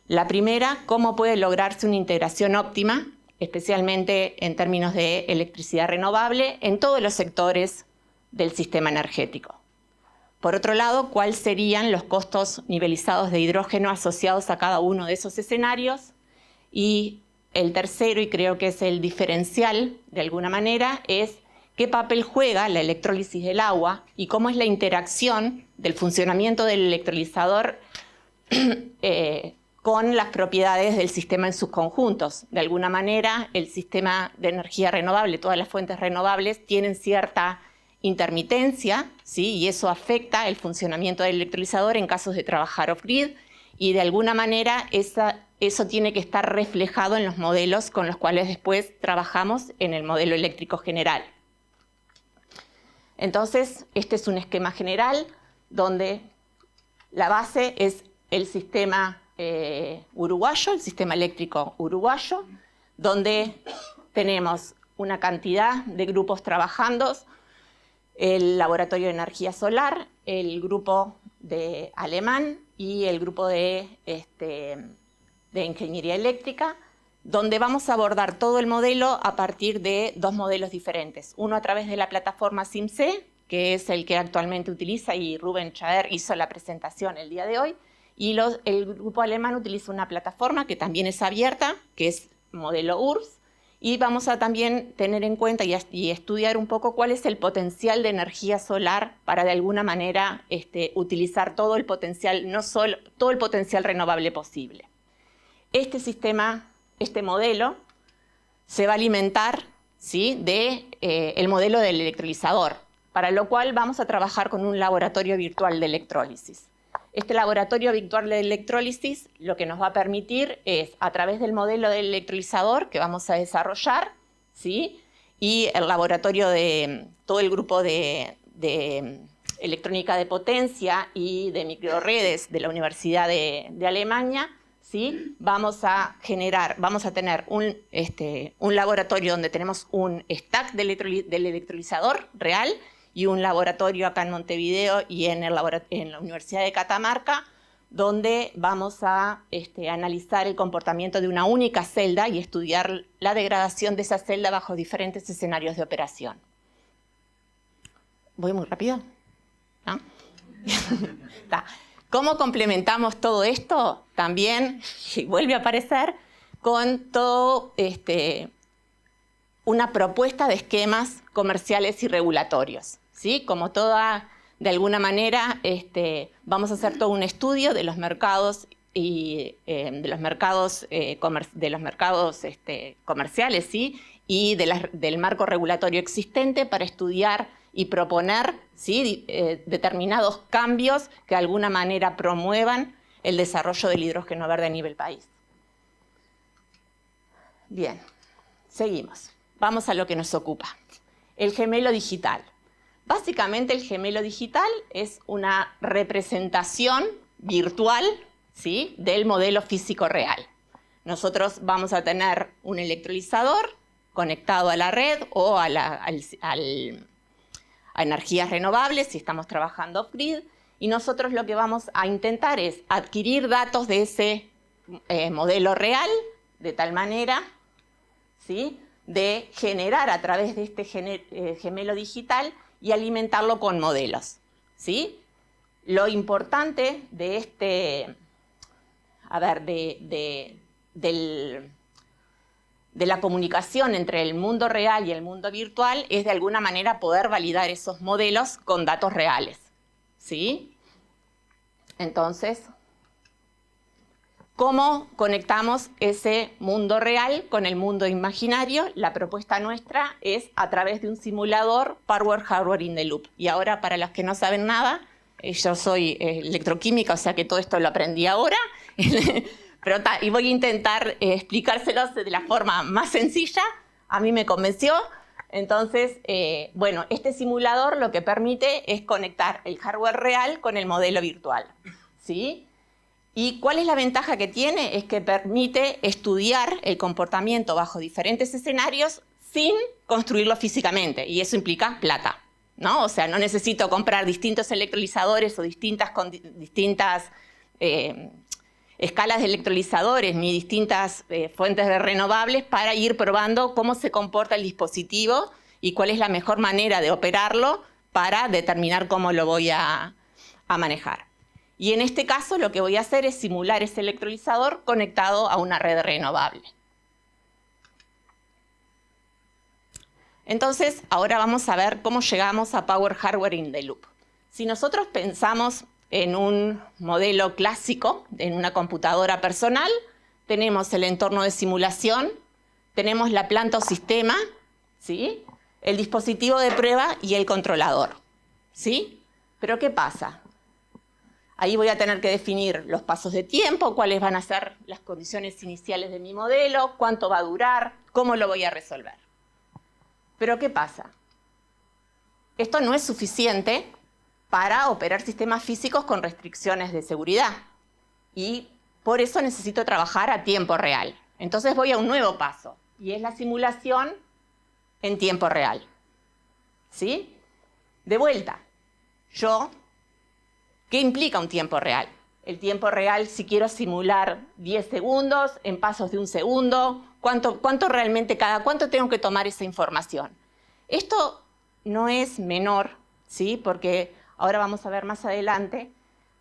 La primera, ¿cómo puede lograrse una integración óptima, especialmente en términos de electricidad renovable, en todos los sectores del sistema energético? Por otro lado, ¿cuáles serían los costos nivelizados de hidrógeno asociados a cada uno de esos escenarios? Y el tercero, y creo que es el diferencial de alguna manera, es qué papel juega la electrólisis del agua y cómo es la interacción del funcionamiento del electrolizador con las propiedades del sistema en sus conjuntos. De alguna manera, el sistema de energía renovable, todas las fuentes renovables, tienen cierta intermitencia, ¿sí? Y eso afecta el funcionamiento del electrolizador en casos de trabajar off-grid, y de alguna manera eso tiene que estar reflejado en los modelos con los cuales después trabajamos en el modelo eléctrico general. Entonces, este es un esquema general donde la base es el sistema uruguayo, el sistema eléctrico uruguayo, donde tenemos una cantidad de grupos trabajando: el Laboratorio de Energía Solar, el grupo alemán y el grupo de Ingeniería Eléctrica, donde vamos a abordar todo el modelo a partir de 2 modelos diferentes. Uno a través de la plataforma SIMC, que es el que actualmente utiliza, y Rubén Chaer hizo la presentación el día de hoy, y el grupo alemán utiliza una plataforma que también es abierta, que es modelo URSS, y vamos a también tener en cuenta y estudiar un poco cuál es el potencial de energía solar para de alguna manera utilizar todo el potencial, no solo todo el potencial renovable posible. Este sistema, este modelo, se va a alimentar, ¿sí?, el modelo del electrolizador, para lo cual vamos a trabajar con un laboratorio virtual de electrólisis. Este laboratorio virtual de electrólisis lo que nos va a permitir es, a través del modelo del electrolizador que vamos a desarrollar, ¿sí?, y el laboratorio de todo el grupo de electrónica de potencia y de microredes de la Universidad de Alemania, ¿sí?, vamos a tener un laboratorio donde tenemos un stack del electrolizador real, y un laboratorio acá en Montevideo y en la Universidad de Catamarca, donde vamos a analizar el comportamiento de una única celda y estudiar la degradación de esa celda bajo diferentes escenarios de operación. ¿Voy muy rápido? ¿No? ¿Cómo complementamos todo esto? También vuelve a aparecer con todo una propuesta de esquemas comerciales y regulatorios, ¿sí? Como toda, de alguna manera, vamos a hacer todo un estudio de los mercados y de los mercados comerciales, ¿sí?, y del marco regulatorio existente para estudiar y proponer, ¿sí?, determinados cambios que de alguna manera promuevan el desarrollo del hidrógeno verde a nivel país. Bien, seguimos. Vamos a lo que nos ocupa. El gemelo digital. Básicamente el gemelo digital es una representación, virtual, ¿sí?, del modelo físico real. Nosotros vamos a tener un electrolizador conectado a la red o a energías renovables si estamos trabajando off-grid, y nosotros lo que vamos a intentar es adquirir datos de ese modelo real de tal manera, ¿sí?, de generar a través de este gemelo digital y alimentarlo con modelos, ¿sí? Lo importante de de la comunicación entre el mundo real y el mundo virtual es de alguna manera poder validar esos modelos con datos reales, ¿sí? Entonces, ¿cómo conectamos ese mundo real con el mundo imaginario? La propuesta nuestra es a través de un simulador Power Hardware in the Loop. Y ahora, para los que no saben nada, yo soy electroquímica, o sea que todo esto lo aprendí ahora, y voy a intentar explicárselos de la forma más sencilla. A mí me convenció. Entonces, bueno, este simulador lo que permite es conectar el hardware real con el modelo virtual, ¿sí? ¿Y cuál es la ventaja que tiene? Es que permite estudiar el comportamiento bajo diferentes escenarios sin construirlo físicamente, y eso implica plata, ¿no? O sea, no necesito comprar distintos electrolizadores o distintas escalas de electrolizadores ni distintas fuentes de renovables para ir probando cómo se comporta el dispositivo y cuál es la mejor manera de operarlo para determinar cómo lo voy a manejar. Y en este caso lo que voy a hacer es simular ese electrolizador conectado a una red renovable. Entonces, ahora vamos a ver cómo llegamos a Power Hardware in the Loop. Si nosotros pensamos en un modelo clásico, en una computadora personal, tenemos el entorno de simulación, tenemos la planta o sistema, ¿sí?, el dispositivo de prueba y el controlador, ¿sí? Pero ¿qué pasa? Ahí voy a tener que definir los pasos de tiempo, cuáles van a ser las condiciones iniciales de mi modelo, cuánto va a durar, cómo lo voy a resolver. Pero ¿qué pasa? Esto no es suficiente para operar sistemas físicos con restricciones de seguridad. Y por eso necesito trabajar a tiempo real. Entonces voy a un nuevo paso, y es la simulación en tiempo real. ¿Sí? De vuelta, ¿qué implica un tiempo real? El tiempo real, si quiero simular 10 segundos, en pasos de 1 segundo, ¿cuánto realmente cuánto tengo que tomar esa información? Esto no es menor, ¿sí? Porque ahora vamos a ver más adelante,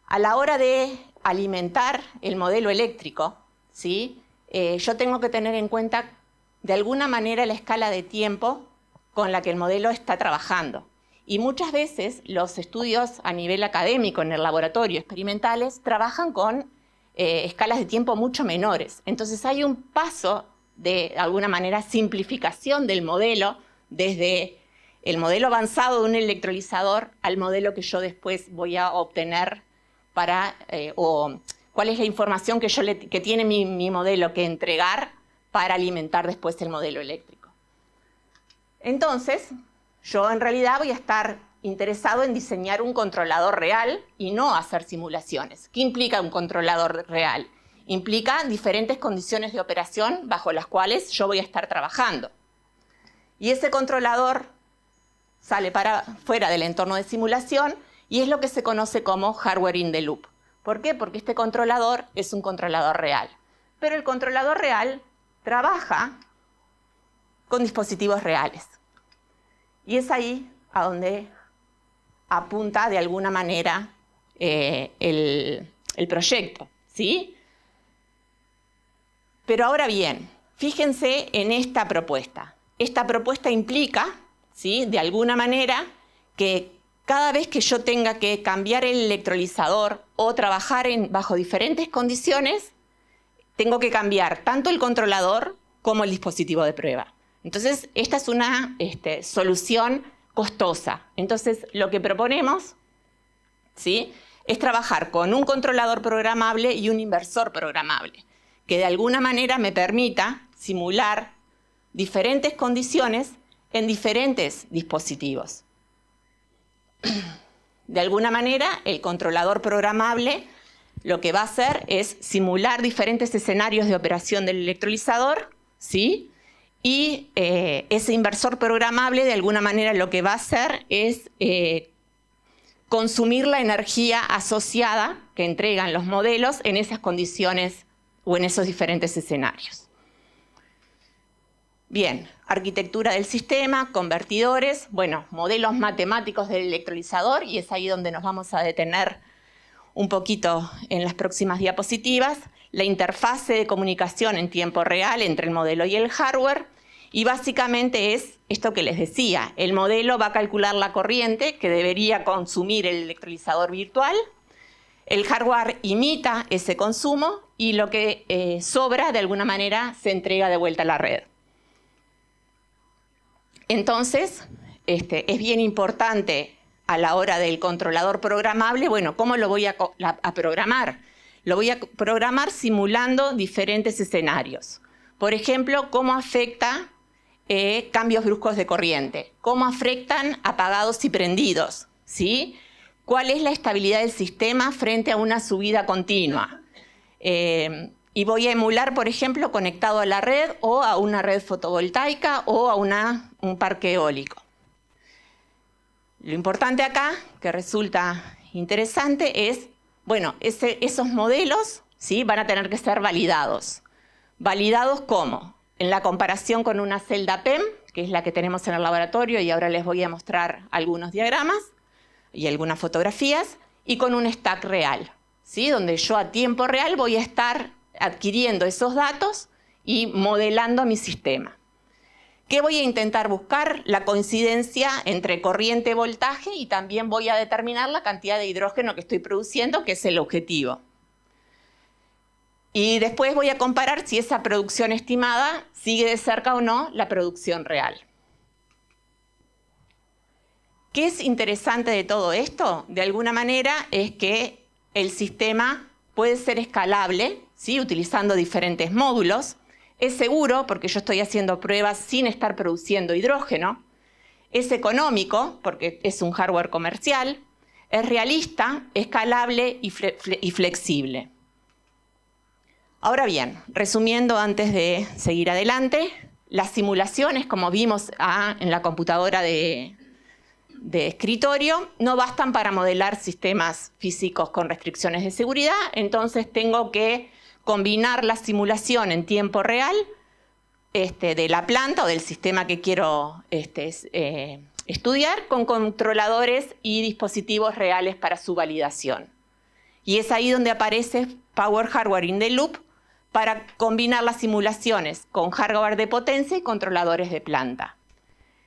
a la hora de alimentar el modelo eléctrico, ¿sí?, yo tengo que tener en cuenta de alguna manera la escala de tiempo con la que el modelo está trabajando. Y muchas veces los estudios a nivel académico en el laboratorio experimentales trabajan con escalas de tiempo mucho menores. Entonces hay un paso de alguna manera simplificación del modelo desde el modelo avanzado de un electrolizador al modelo que yo después voy a obtener o cuál es la información que tiene mi modelo que entregar para alimentar después el modelo eléctrico. Entonces, yo en realidad voy a estar interesado en diseñar un controlador real y no hacer simulaciones. ¿Qué implica un controlador real? Implica diferentes condiciones de operación bajo las cuales yo voy a estar trabajando. Y ese controlador sale para fuera del entorno de simulación y es lo que se conoce como hardware in the loop. ¿Por qué? Porque este controlador es un controlador real. Pero el controlador real trabaja con dispositivos reales. Y es ahí a donde apunta de alguna manera el proyecto, ¿sí? Pero ahora bien, fíjense en esta propuesta. Esta propuesta implica, ¿sí?, de alguna manera que cada vez que yo tenga que cambiar el electrolizador o trabajar bajo diferentes condiciones, tengo que cambiar tanto el controlador como el dispositivo de prueba. Entonces, esta es una solución costosa. Entonces, lo que proponemos, ¿sí?, es trabajar con un controlador programable y un inversor programable, que de alguna manera me permita simular diferentes condiciones en diferentes dispositivos. De alguna manera, el controlador programable lo que va a hacer es simular diferentes escenarios de operación del electrolizador, ¿sí? Y ese inversor programable, de alguna manera, lo que va a hacer es consumir la energía asociada que entregan los modelos en esas condiciones o en esos diferentes escenarios. Bien, arquitectura del sistema, convertidores, bueno, modelos matemáticos del electrolizador, y es ahí donde nos vamos a detener un poquito en las próximas diapositivas, la interfase de comunicación en tiempo real entre el modelo y el hardware, y básicamente es esto que les decía, el modelo va a calcular la corriente que debería consumir el electrolizador virtual, el hardware imita ese consumo y lo que sobra de alguna manera se entrega de vuelta a la red. Entonces, es bien importante a la hora del controlador programable, bueno, ¿cómo lo voy a programar? Lo voy a programar simulando diferentes escenarios. Por ejemplo, ¿cómo afecta cambios bruscos de corriente? ¿Cómo afectan apagados y prendidos? ¿Sí? ¿Cuál es la estabilidad del sistema frente a una subida continua? Y voy a emular, por ejemplo, conectado a la red o a una red fotovoltaica o a un parque eólico. Lo importante acá, que resulta interesante, es, bueno, esos modelos, ¿sí?, van a tener que ser validados. ¿Validados cómo? En la comparación con una celda PEM, que es la que tenemos en el laboratorio, y ahora les voy a mostrar algunos diagramas y algunas fotografías, y con un stack real, ¿sí?, donde yo a tiempo real voy a estar adquiriendo esos datos y modelando mi sistema. ¿Qué voy a intentar buscar? La coincidencia entre corriente y voltaje, y también voy a determinar la cantidad de hidrógeno que estoy produciendo, que es el objetivo. Y después voy a comparar si esa producción estimada sigue de cerca o no la producción real. ¿Qué es interesante de todo esto? De alguna manera es que el sistema puede ser escalable, ¿sí?, utilizando diferentes módulos. Es seguro porque yo estoy haciendo pruebas sin estar produciendo hidrógeno. Es económico porque es un hardware comercial. Es realista, escalable y flexible. Ahora bien, resumiendo antes de seguir adelante, las simulaciones, como vimos en la computadora de escritorio, no bastan para modelar sistemas físicos con restricciones de seguridad, entonces tengo que combinar la simulación en tiempo real de la planta o del sistema que quiero estudiar con controladores y dispositivos reales para su validación. Y es ahí donde aparece Power Hardware in the Loop para combinar las simulaciones con hardware de potencia y controladores de planta.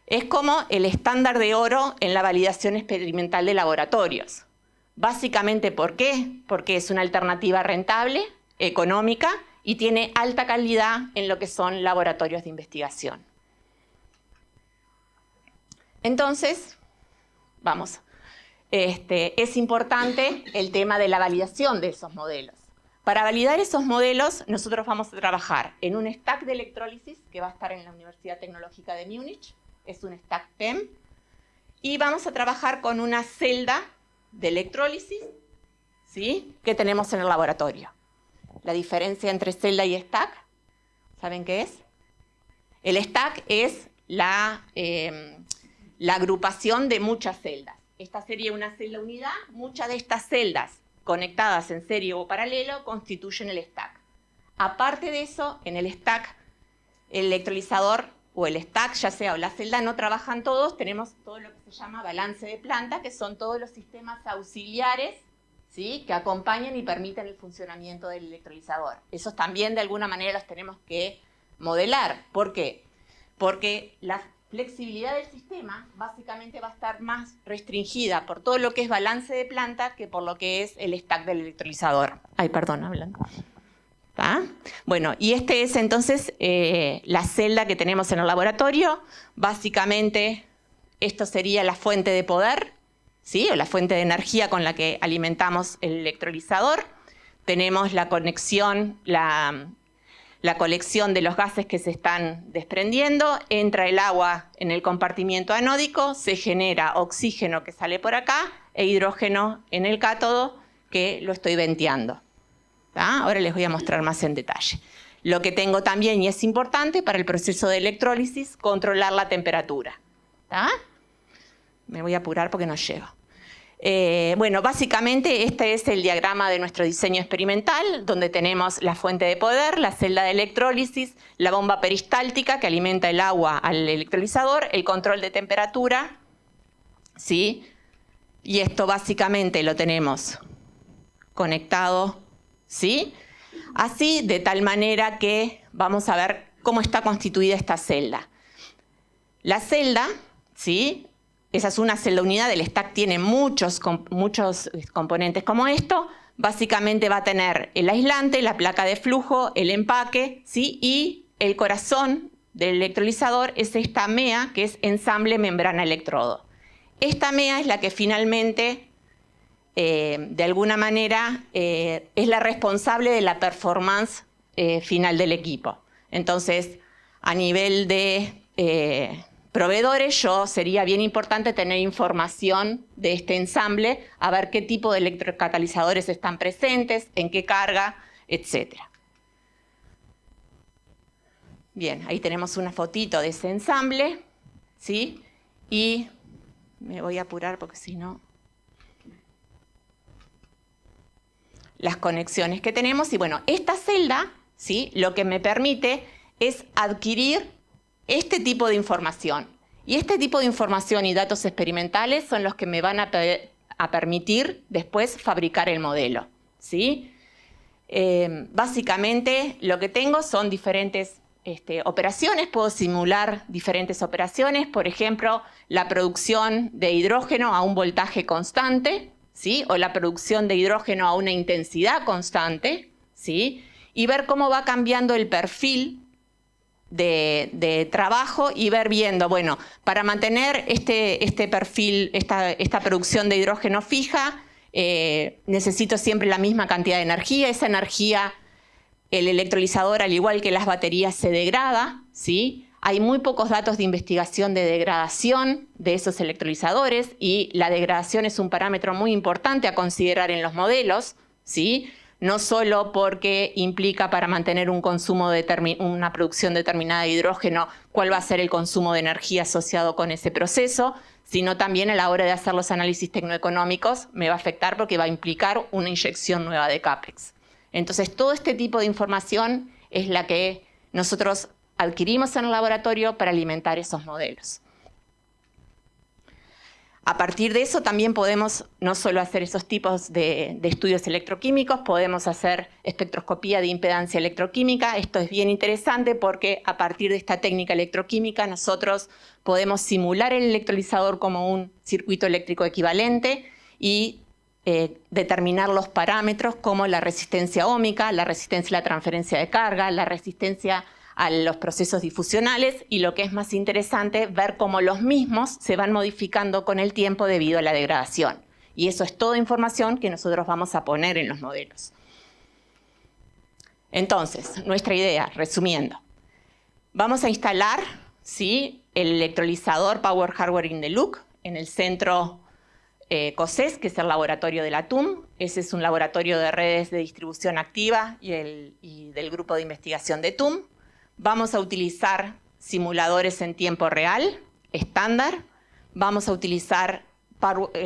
Es como el estándar de oro en la validación experimental de laboratorios. Básicamente, ¿por qué? Porque es una alternativa rentable, económica y tiene alta calidad en lo que son laboratorios de investigación. Entonces, vamos, es importante el tema de la validación de esos modelos. Para validar esos modelos, nosotros vamos a trabajar en un stack de electrólisis que va a estar en la Universidad Tecnológica de Múnich, es un stack PEM, y vamos a trabajar con una celda de electrólisis, ¿sí?, que tenemos en el laboratorio. La diferencia entre celda y stack, ¿saben qué es? El stack es la agrupación de muchas celdas. Esta sería una celda unidad, muchas de estas celdas conectadas en serie o paralelo constituyen el stack. Aparte de eso, en el stack, el electrolizador o el stack, ya sea o la celda, no trabajan todos, tenemos todo lo que se llama balance de planta, que son todos los sistemas auxiliares, ¿sí?, que acompañan y permiten el funcionamiento del electrolizador. Esos también de alguna manera los tenemos que modelar. ¿Por qué? Porque la flexibilidad del sistema básicamente va a estar más restringida por todo lo que es balance de planta que por lo que es el stack del electrolizador. Ay, perdón, hablando. ¿Ah? Bueno, y es entonces la celda que tenemos en el laboratorio. Básicamente esto sería la fuente de poder, ¿sí?, o la fuente de energía con la que alimentamos el electrolizador. Tenemos la conexión, la colección de los gases que se están desprendiendo, entra el agua en el compartimiento anódico, se genera oxígeno que sale por acá e hidrógeno en el cátodo que lo estoy venteando. ¿Tá? Ahora les voy a mostrar más en detalle. Lo que tengo también, y es importante para el proceso de electrólisis, controlar la temperatura. ¿Tá? Me voy a apurar porque no llego. Bueno, básicamente este es el diagrama de nuestro diseño experimental, donde tenemos la fuente de poder, la celda de electrólisis, la bomba peristáltica que alimenta el agua al electrolizador, el control de temperatura, ¿sí? Y esto básicamente lo tenemos conectado, ¿sí? Así, de tal manera que vamos a ver cómo está constituida esta celda. La celda, ¿sí? Esa es una celda unidad, el stack tiene muchos componentes como esto. Básicamente va a tener el aislante, la placa de flujo, el empaque, ¿sí? Y el corazón del electrolizador es esta MEA, que es ensamble membrana electrodo. Esta MEA es la que finalmente, de alguna manera, es la responsable de la performance final del equipo. Entonces, a nivel de proveedores, sería bien importante tener información de este ensamble, a ver qué tipo de electrocatalizadores están presentes, en qué carga, etc. Bien, ahí tenemos una fotito de ese ensamble, ¿sí? Y me voy a apurar porque si no... Las conexiones que tenemos. Y bueno, esta celda, ¿sí? Lo que me permite es adquirir este tipo de información. Y este tipo de información y datos experimentales son los que me van a permitir después fabricar el modelo, ¿sí? Básicamente lo que tengo son diferentes operaciones. Puedo simular diferentes operaciones. Por ejemplo, la producción de hidrógeno a un voltaje constante, ¿sí? O la producción de hidrógeno a una intensidad constante, ¿sí? Y ver cómo va cambiando el perfil de trabajo y ver viendo, bueno, para mantener este perfil, esta producción de hidrógeno fija, necesito siempre la misma cantidad de energía. Esa energía, el electrolizador, al igual que las baterías, se degrada, ¿sí? Hay muy pocos datos de investigación de degradación de esos electrolizadores y la degradación es un parámetro muy importante a considerar en los modelos, ¿sí? No solo porque implica para mantener un consumo una producción determinada de hidrógeno, cuál va a ser el consumo de energía asociado con ese proceso, sino también a la hora de hacer los análisis tecnoeconómicos me va a afectar porque va a implicar una inyección nueva de CAPEX. Entonces, todo este tipo de información es la que nosotros adquirimos en el laboratorio para alimentar esos modelos. A partir de eso también podemos no solo hacer esos tipos de estudios electroquímicos, podemos hacer espectroscopía de impedancia electroquímica. Esto es bien interesante porque a partir de esta técnica electroquímica nosotros podemos simular el electrolizador como un circuito eléctrico equivalente y determinar los parámetros como la resistencia óhmica, la resistencia a la transferencia de carga, la resistencia a los procesos difusionales y lo que es más interesante, ver cómo los mismos se van modificando con el tiempo debido a la degradación. Y eso es toda información que nosotros vamos a poner en los modelos. Entonces, nuestra idea, resumiendo, vamos a instalar, ¿sí?, el electrolizador Power Hardware in the Loop en el centro COSES, que es el laboratorio de la TUM. Ese es un laboratorio de redes de distribución activa y del grupo de investigación de TUM. Vamos a utilizar simuladores en tiempo real, estándar. Vamos a utilizar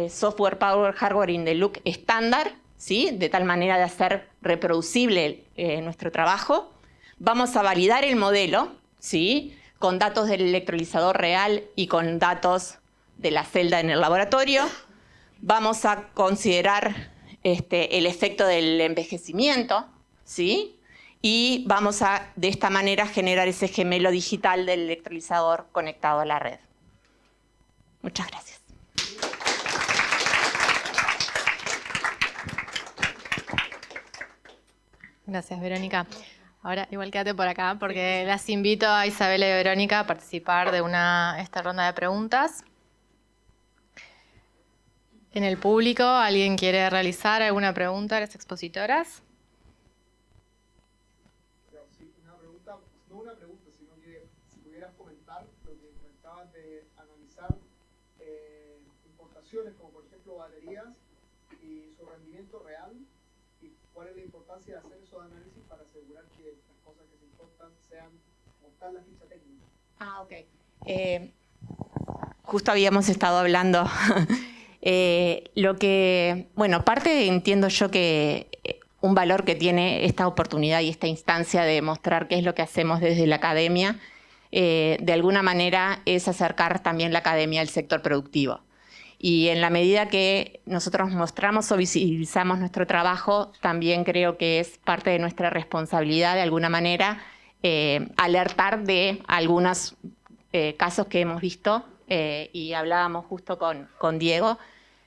software Power Hardware in the Loop estándar, ¿sí?, de tal manera de hacer reproducible nuestro trabajo. Vamos a validar el modelo, ¿sí?, con datos del electrolizador real y con datos de la celda en el laboratorio. Vamos a considerar el efecto del envejecimiento, ¿sí?, y vamos a, de esta manera, generar ese gemelo digital del electrolizador conectado a la red. Muchas gracias. Gracias, Verónica. Ahora igual quédate por acá porque las invito a Isabela y a Verónica a participar de esta ronda de preguntas. En el público, ¿alguien quiere realizar alguna pregunta a las expositoras? Como por ejemplo baterías, y su rendimiento real y cuál es la importancia de hacer esos análisis para asegurar que las cosas que se importan sean montar la ficha técnica. Ah, ok. Justo habíamos estado hablando. Parte entiendo yo que un valor que tiene esta oportunidad y esta instancia de mostrar qué es lo que hacemos desde la academia, de alguna manera es acercar también la academia al sector productivo. Y en la medida que nosotros mostramos o visibilizamos nuestro trabajo, también creo que es parte de nuestra responsabilidad, de alguna manera, alertar de algunos casos que hemos visto, y hablábamos justo con Diego.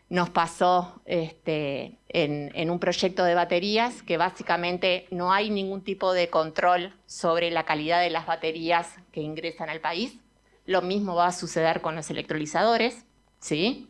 Nos pasó en un proyecto de baterías que básicamente no hay ningún tipo de control sobre la calidad de las baterías que ingresan al país. Lo mismo va a suceder con los electrolizadores, ¿sí?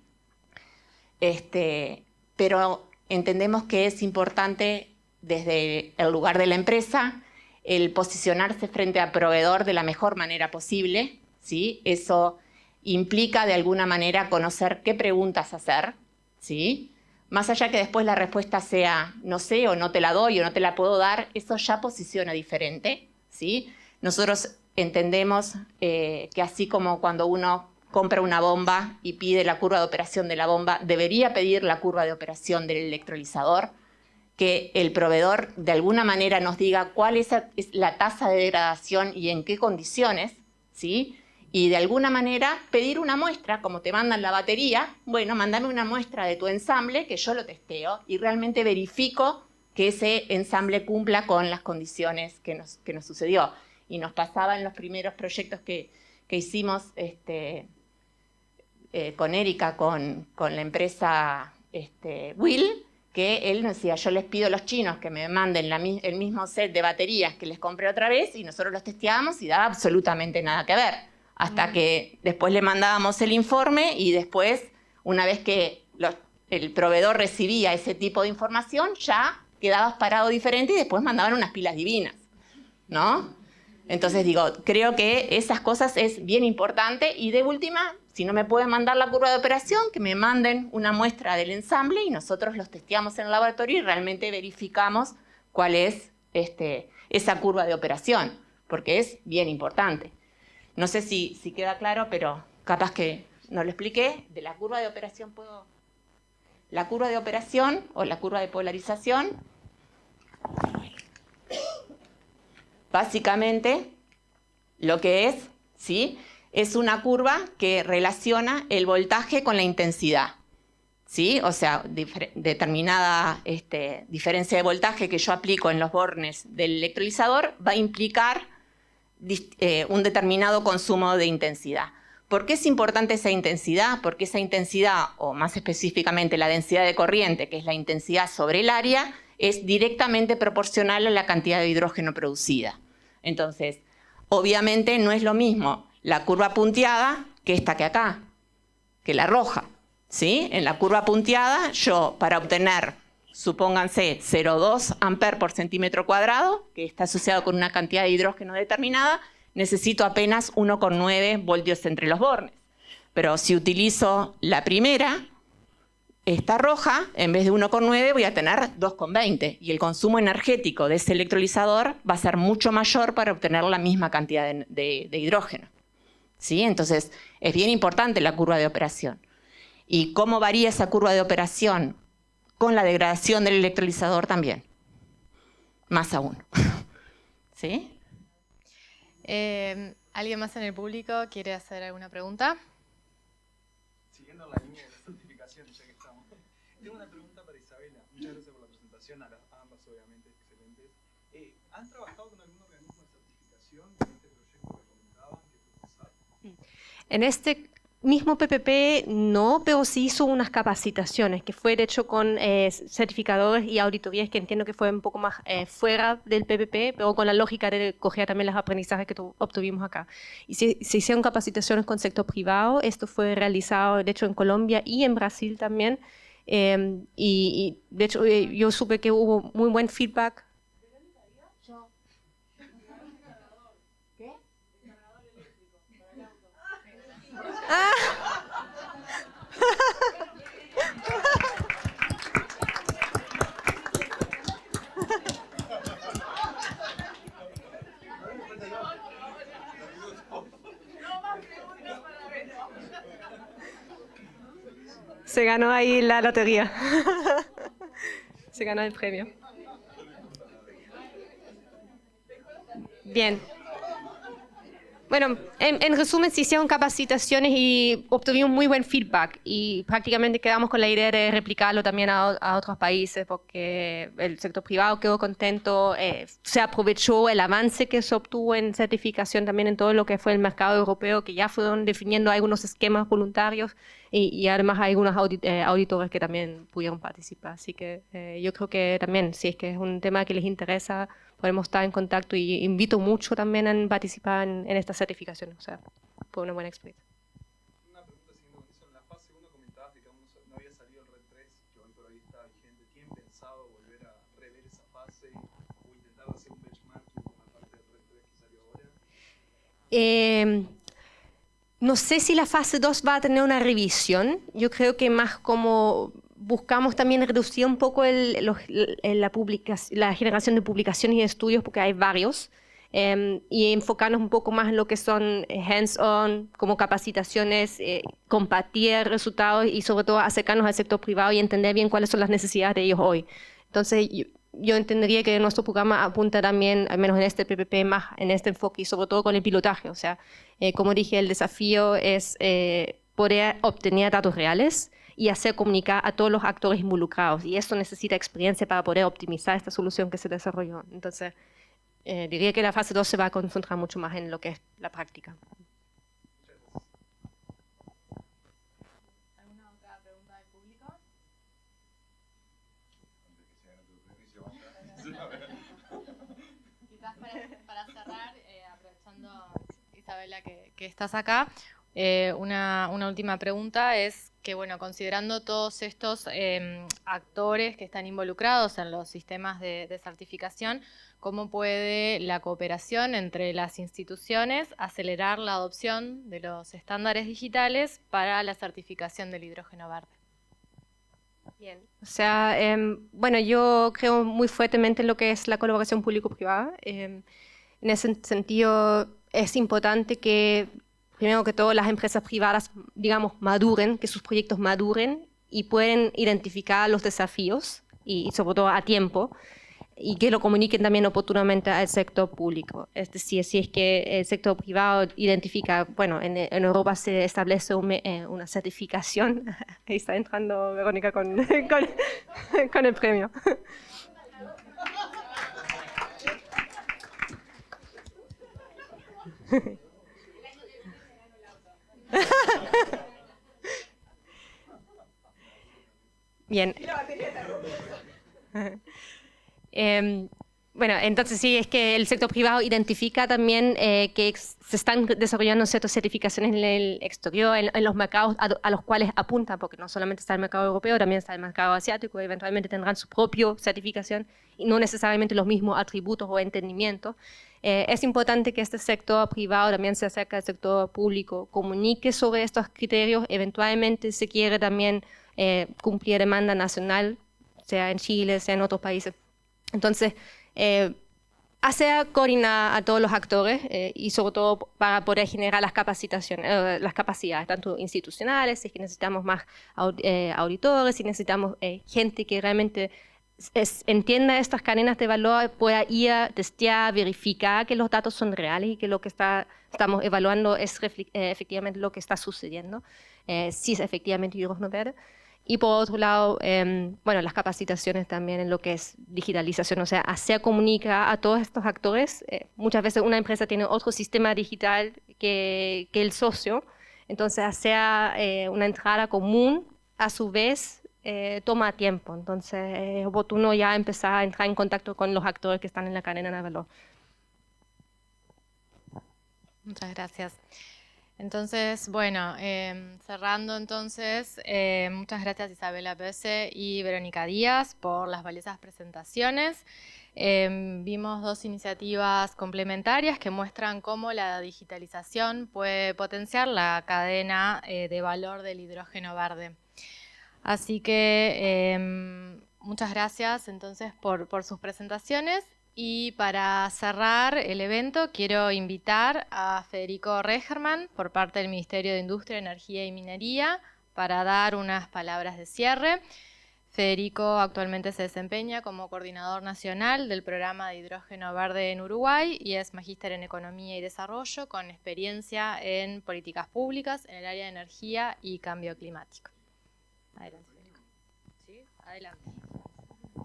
Pero entendemos que es importante desde el lugar de la empresa el posicionarse frente al proveedor de la mejor manera posible, ¿sí? Eso implica de alguna manera conocer qué preguntas hacer, ¿sí? Más allá que después la respuesta sea no sé, o no te la doy, o no te la puedo dar, eso ya posiciona diferente, ¿sí? Nosotros entendemos que así como cuando uno compra una bomba y pide la curva de operación de la bomba, debería pedir la curva de operación del electrolizador, que el proveedor de alguna manera nos diga cuál es la tasa de degradación y en qué condiciones, ¿sí? Y de alguna manera pedir una muestra, como te mandan la batería, bueno, mándame una muestra de tu ensamble que yo lo testeo y realmente verifico que ese ensamble cumpla con las condiciones que nos sucedió. Y nos pasaba en los primeros proyectos que hicimos con Erika, con la empresa Will, que él nos decía, yo les pido a los chinos que me manden el mismo set de baterías que les compré otra vez y nosotros los testeábamos y daba absolutamente nada que ver. Hasta que después le mandábamos el informe y después, una vez que el proveedor recibía ese tipo de información, ya quedabas parado diferente y después mandaban unas pilas divinas, ¿no? Entonces digo, creo que esas cosas es bien importante y de última, si no me pueden mandar la curva de operación, que me manden una muestra del ensamble y nosotros los testeamos en el laboratorio y realmente verificamos cuál es esa curva de operación, porque es bien importante. No sé si queda claro, pero capaz que no lo expliqué. De la curva de operación la curva de operación o la curva de polarización, básicamente lo que es, ¿sí? Es una curva que relaciona el voltaje con la intensidad, ¿sí? O sea, determinada diferencia de voltaje que yo aplico en los bornes del electrolizador va a implicar un determinado consumo de intensidad. ¿Por qué es importante esa intensidad? Porque esa intensidad, o más específicamente la densidad de corriente, que es la intensidad sobre el área, es directamente proporcional a la cantidad de hidrógeno producida. Entonces, obviamente no es lo mismo la curva punteada que esta que acá, que la roja, ¿sí? En la curva punteada, yo para obtener, supónganse, 0,2 amperes por centímetro cuadrado, que está asociado con una cantidad de hidrógeno determinada, necesito apenas 1,9 voltios entre los bornes. Pero si utilizo la primera, esta roja, en vez de 1,9 voy a tener 2,20 y el consumo energético de ese electrolizador va a ser mucho mayor para obtener la misma cantidad de hidrógeno, ¿sí? Entonces, es bien importante la curva de operación. ¿Y cómo varía esa curva de operación? Con la degradación del electrolizador también. Más aún. ¿Sí? ¿Alguien más en el público quiere hacer alguna pregunta? Siguiendo la línea de la certificación, ya que estamos. Tengo una pregunta para Isabela. Muchas gracias por la presentación, a ambas obviamente excelentes. ¿Han trabajado con algún organismo de certificación en este proyecto que comentaban, que es ProSAP? En este mismo PPP no, pero sí hizo unas capacitaciones que fue hecho con certificadores y auditorías que entiendo que fue un poco más fuera del PPP, pero con la lógica de coger también los aprendizajes que obtuvimos acá. Y se hicieron capacitaciones con sector privado, esto fue realizado de hecho en Colombia y en Brasil también, y de hecho yo supe que hubo muy buen feedback. Se ganó ahí la lotería. Se ganó el premio. Bien. Bueno, en resumen, se hicieron capacitaciones y obtuvimos muy buen feedback y prácticamente quedamos con la idea de replicarlo también a otros países porque el sector privado quedó contento, se aprovechó el avance que se obtuvo en certificación también en todo lo que fue el mercado europeo, que ya fueron definiendo algunos esquemas voluntarios y además hay algunos auditores que también pudieron participar. Así que yo creo que también, si es que es un tema que les interesa, podemos estar en contacto y invito mucho también a participar en esta certificación. O sea, fue una buena experiencia. Una pregunta siguiendo con eso. En la fase 1 comentabas que aún no había salido el RED 3, que hoy por hoy está vigente. ¿Tienen pensado volver a rever esa fase o intentar hacer un benchmarking con la parte del RED 3 que salió ahora? No sé si la fase 2 va a tener una revisión. Yo creo que más como buscamos también reducir un poco la generación de publicaciones y estudios, porque hay varios, y enfocarnos un poco más en lo que son hands-on, como capacitaciones, compartir resultados y sobre todo acercarnos al sector privado y entender bien cuáles son las necesidades de ellos hoy. Entonces, yo entendería que nuestro programa apunta también, al menos en este PPP, más en este enfoque y sobre todo con el pilotaje. O sea, como dije, el desafío es poder obtener datos reales y hacer comunicar a todos los actores involucrados. Y eso necesita experiencia para poder optimizar esta solución que se desarrolló. Entonces, diría que la fase 2 se va a concentrar mucho más en lo que es la práctica. ¿Alguna otra pregunta del público? Quizás para cerrar, aprovechando, Isabela, que estás acá, una última pregunta es que, bueno, considerando todos estos actores que están involucrados en los sistemas de certificación, ¿cómo puede la cooperación entre las instituciones acelerar la adopción de los estándares digitales para la certificación del hidrógeno verde? Bien. O sea, bueno, yo creo muy fuertemente en lo que es la colaboración público-privada. En ese sentido, es importante que, primero que todo, las empresas privadas, digamos, maduren, que sus proyectos maduren y pueden identificar los desafíos y sobre todo a tiempo y que lo comuniquen también oportunamente al sector público. Es decir, si es que el sector privado identifica, bueno, en Europa se establece una certificación. Ahí está entrando Verónica con el premio. Bien. Bueno, entonces sí, es que el sector privado identifica también que se están desarrollando ciertas certificaciones en el exterior, en los mercados a los cuales apuntan, porque no solamente está el mercado europeo, también está el mercado asiático, eventualmente tendrán su propia certificación y no necesariamente los mismos atributos o entendimientos. Es importante que este sector privado también se acerque al sector público, comunique sobre estos criterios, eventualmente se quiere también cumplir demanda nacional, sea en Chile, sea en otros países. Entonces, hacer coordinar a todos los actores y sobre todo para poder generar las capacitaciones, las capacidades, tanto institucionales, si es que necesitamos más auditores, si necesitamos gente que realmente entienda estas cadenas de valor, pueda ir a testear, verificar que los datos son reales y que lo que estamos evaluando es efectivamente lo que está sucediendo, si es efectivamente hidrógeno verde. Y por otro lado, bueno, las capacitaciones también en lo que es digitalización, o sea, hacer comunicar a todos estos actores. Muchas veces una empresa tiene otro sistema digital que el socio, entonces hacer una entrada común a su vez toma tiempo. Entonces es oportuno ya empezar a entrar en contacto con los actores que están en la cadena de valor. Muchas gracias. Entonces, bueno, cerrando entonces, muchas gracias Isabela Pese y Verónica Díaz por las valiosas presentaciones. Vimos dos iniciativas complementarias que muestran cómo la digitalización puede potenciar la cadena de valor del hidrógeno verde. Así que muchas gracias entonces por sus presentaciones. Y para cerrar el evento quiero invitar a Federico Regerman por parte del Ministerio de Industria, Energía y Minería Para dar unas palabras de cierre, Federico actualmente se desempeña como coordinador nacional del programa de hidrógeno verde en Uruguay y es magíster en Economía y Desarrollo con experiencia en políticas públicas en el área de energía y cambio climático. Adelante, Federico. ¿Sí? Adelante.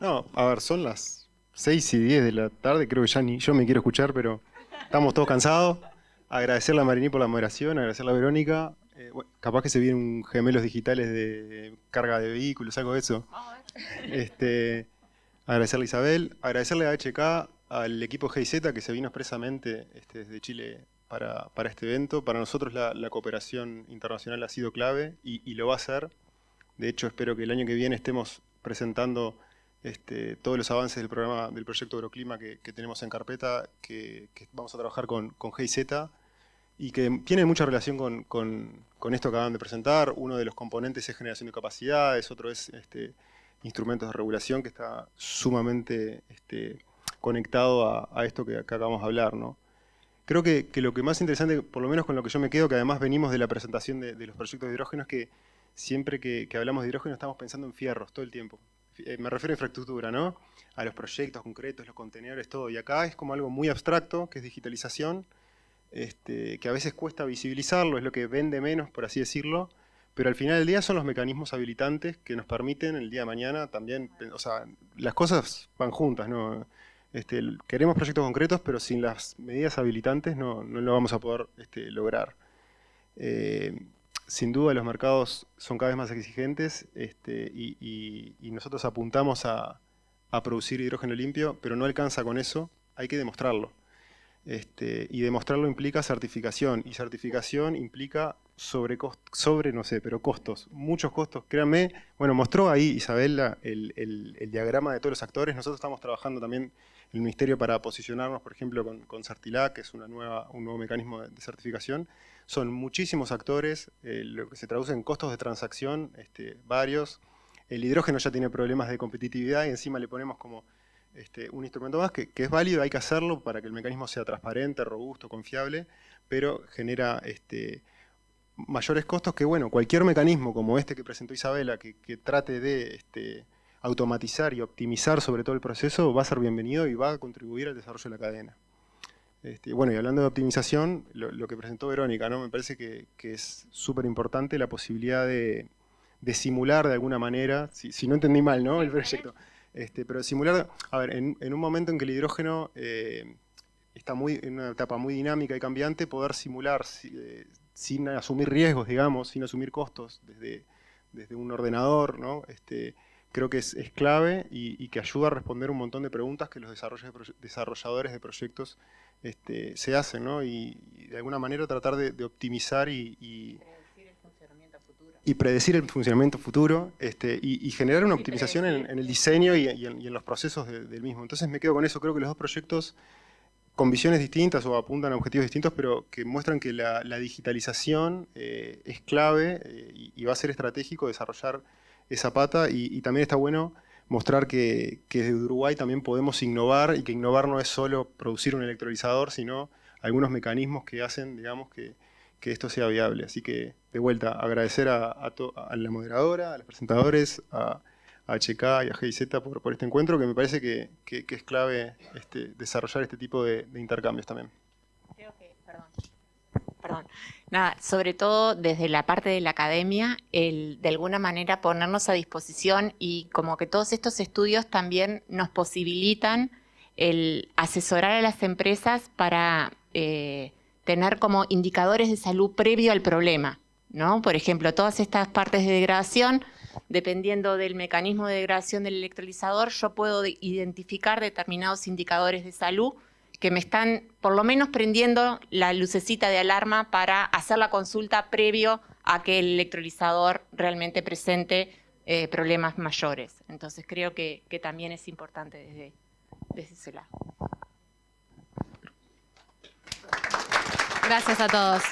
No, a ver, son las 6:10 de la tarde, creo que ya ni yo me quiero escuchar, pero estamos todos cansados. Agradecerle a Marini por la moderación, agradecerle a Verónica. Bueno, capaz que se vienen gemelos digitales de carga de vehículos, algo de eso. Agradecerle a Isabel, agradecerle a HK, al equipo GIZ que se vino expresamente desde Chile para este evento. Para nosotros la cooperación internacional ha sido clave y lo va a ser. De hecho, espero que el año que viene estemos presentando todos los avances del programa del proyecto Euroclima que tenemos en carpeta, que vamos a trabajar con GIZ y que tiene mucha relación con esto que acaban de presentar. Uno de los componentes es generación de capacidades, otro es instrumentos de regulación, que está sumamente conectado a esto que acabamos de hablar, ¿no? Creo que lo que más interesante, por lo menos con lo que yo me quedo, que además venimos de la presentación de los proyectos de hidrógeno, es que siempre que hablamos de hidrógeno estamos pensando en fierros todo el tiempo. Me refiero a infraestructura, ¿no? A los proyectos concretos, los contenedores, todo. Y acá es como algo muy abstracto, que es digitalización, que a veces cuesta visibilizarlo, es lo que vende menos, por así decirlo, pero al final del día son los mecanismos habilitantes que nos permiten el día de mañana también, o sea, las cosas van juntas, ¿no? Queremos proyectos concretos, pero sin las medidas habilitantes no lo vamos a poder lograr. Sin duda los mercados son cada vez más exigentes y nosotros apuntamos a producir hidrógeno limpio, pero no alcanza con eso, hay que demostrarlo. Y demostrarlo implica certificación, y certificación implica costos, muchos costos. Créanme, bueno, mostró ahí Isabela el diagrama de todos los actores. Nosotros estamos trabajando también en el Ministerio para posicionarnos, por ejemplo, con Certilac, que es un nuevo mecanismo de certificación. Son muchísimos actores, lo que se traduce en costos de transacción, varios. El hidrógeno ya tiene problemas de competitividad y encima le ponemos como un instrumento más que es válido, hay que hacerlo para que el mecanismo sea transparente, robusto, confiable, pero genera mayores costos que, bueno, cualquier mecanismo como este que presentó Isabela, que trate de automatizar y optimizar sobre todo el proceso, va a ser bienvenido y va a contribuir al desarrollo de la cadena. Bueno, y hablando de optimización, lo que presentó Verónica, ¿no? Me parece que es súper importante la posibilidad de simular de alguna manera, si no entendí mal, ¿no? El proyecto. Pero simular, a ver, en un momento en que el hidrógeno está en una etapa muy dinámica y cambiante, poder simular sin asumir riesgos, digamos, sin asumir costos desde un ordenador, ¿no? Creo que es clave y que ayuda a responder un montón de preguntas que los desarrolladores de proyectos se hacen, ¿no? Y de alguna manera tratar de optimizar y predecir el funcionamiento futuro y generar una optimización en el diseño y en los procesos del mismo. Entonces me quedo con eso. Creo que los dos proyectos con visiones distintas o apuntan a objetivos distintos, pero que muestran que la digitalización es clave y va a ser estratégico desarrollar esa pata y también está bueno mostrar que desde Uruguay también podemos innovar y que innovar no es solo producir un electrolizador, sino algunos mecanismos que hacen, digamos, que esto sea viable. Así que, de vuelta, agradecer a la moderadora, a los presentadores, a HK y a GIZ por este encuentro, que me parece que es clave desarrollar este tipo de intercambios también. Creo que, perdón. Nada, sobre todo desde la parte de la academia, de alguna manera ponernos a disposición y como que todos estos estudios también nos posibilitan el asesorar a las empresas para tener como indicadores de salud previo al problema, ¿no? Por ejemplo, todas estas partes de degradación, dependiendo del mecanismo de degradación del electrolizador, yo puedo identificar determinados indicadores de salud que me están por lo menos prendiendo la lucecita de alarma para hacer la consulta previo a que el electrolizador realmente presente problemas mayores. Entonces creo que también es importante desde ese lado. Gracias a todos.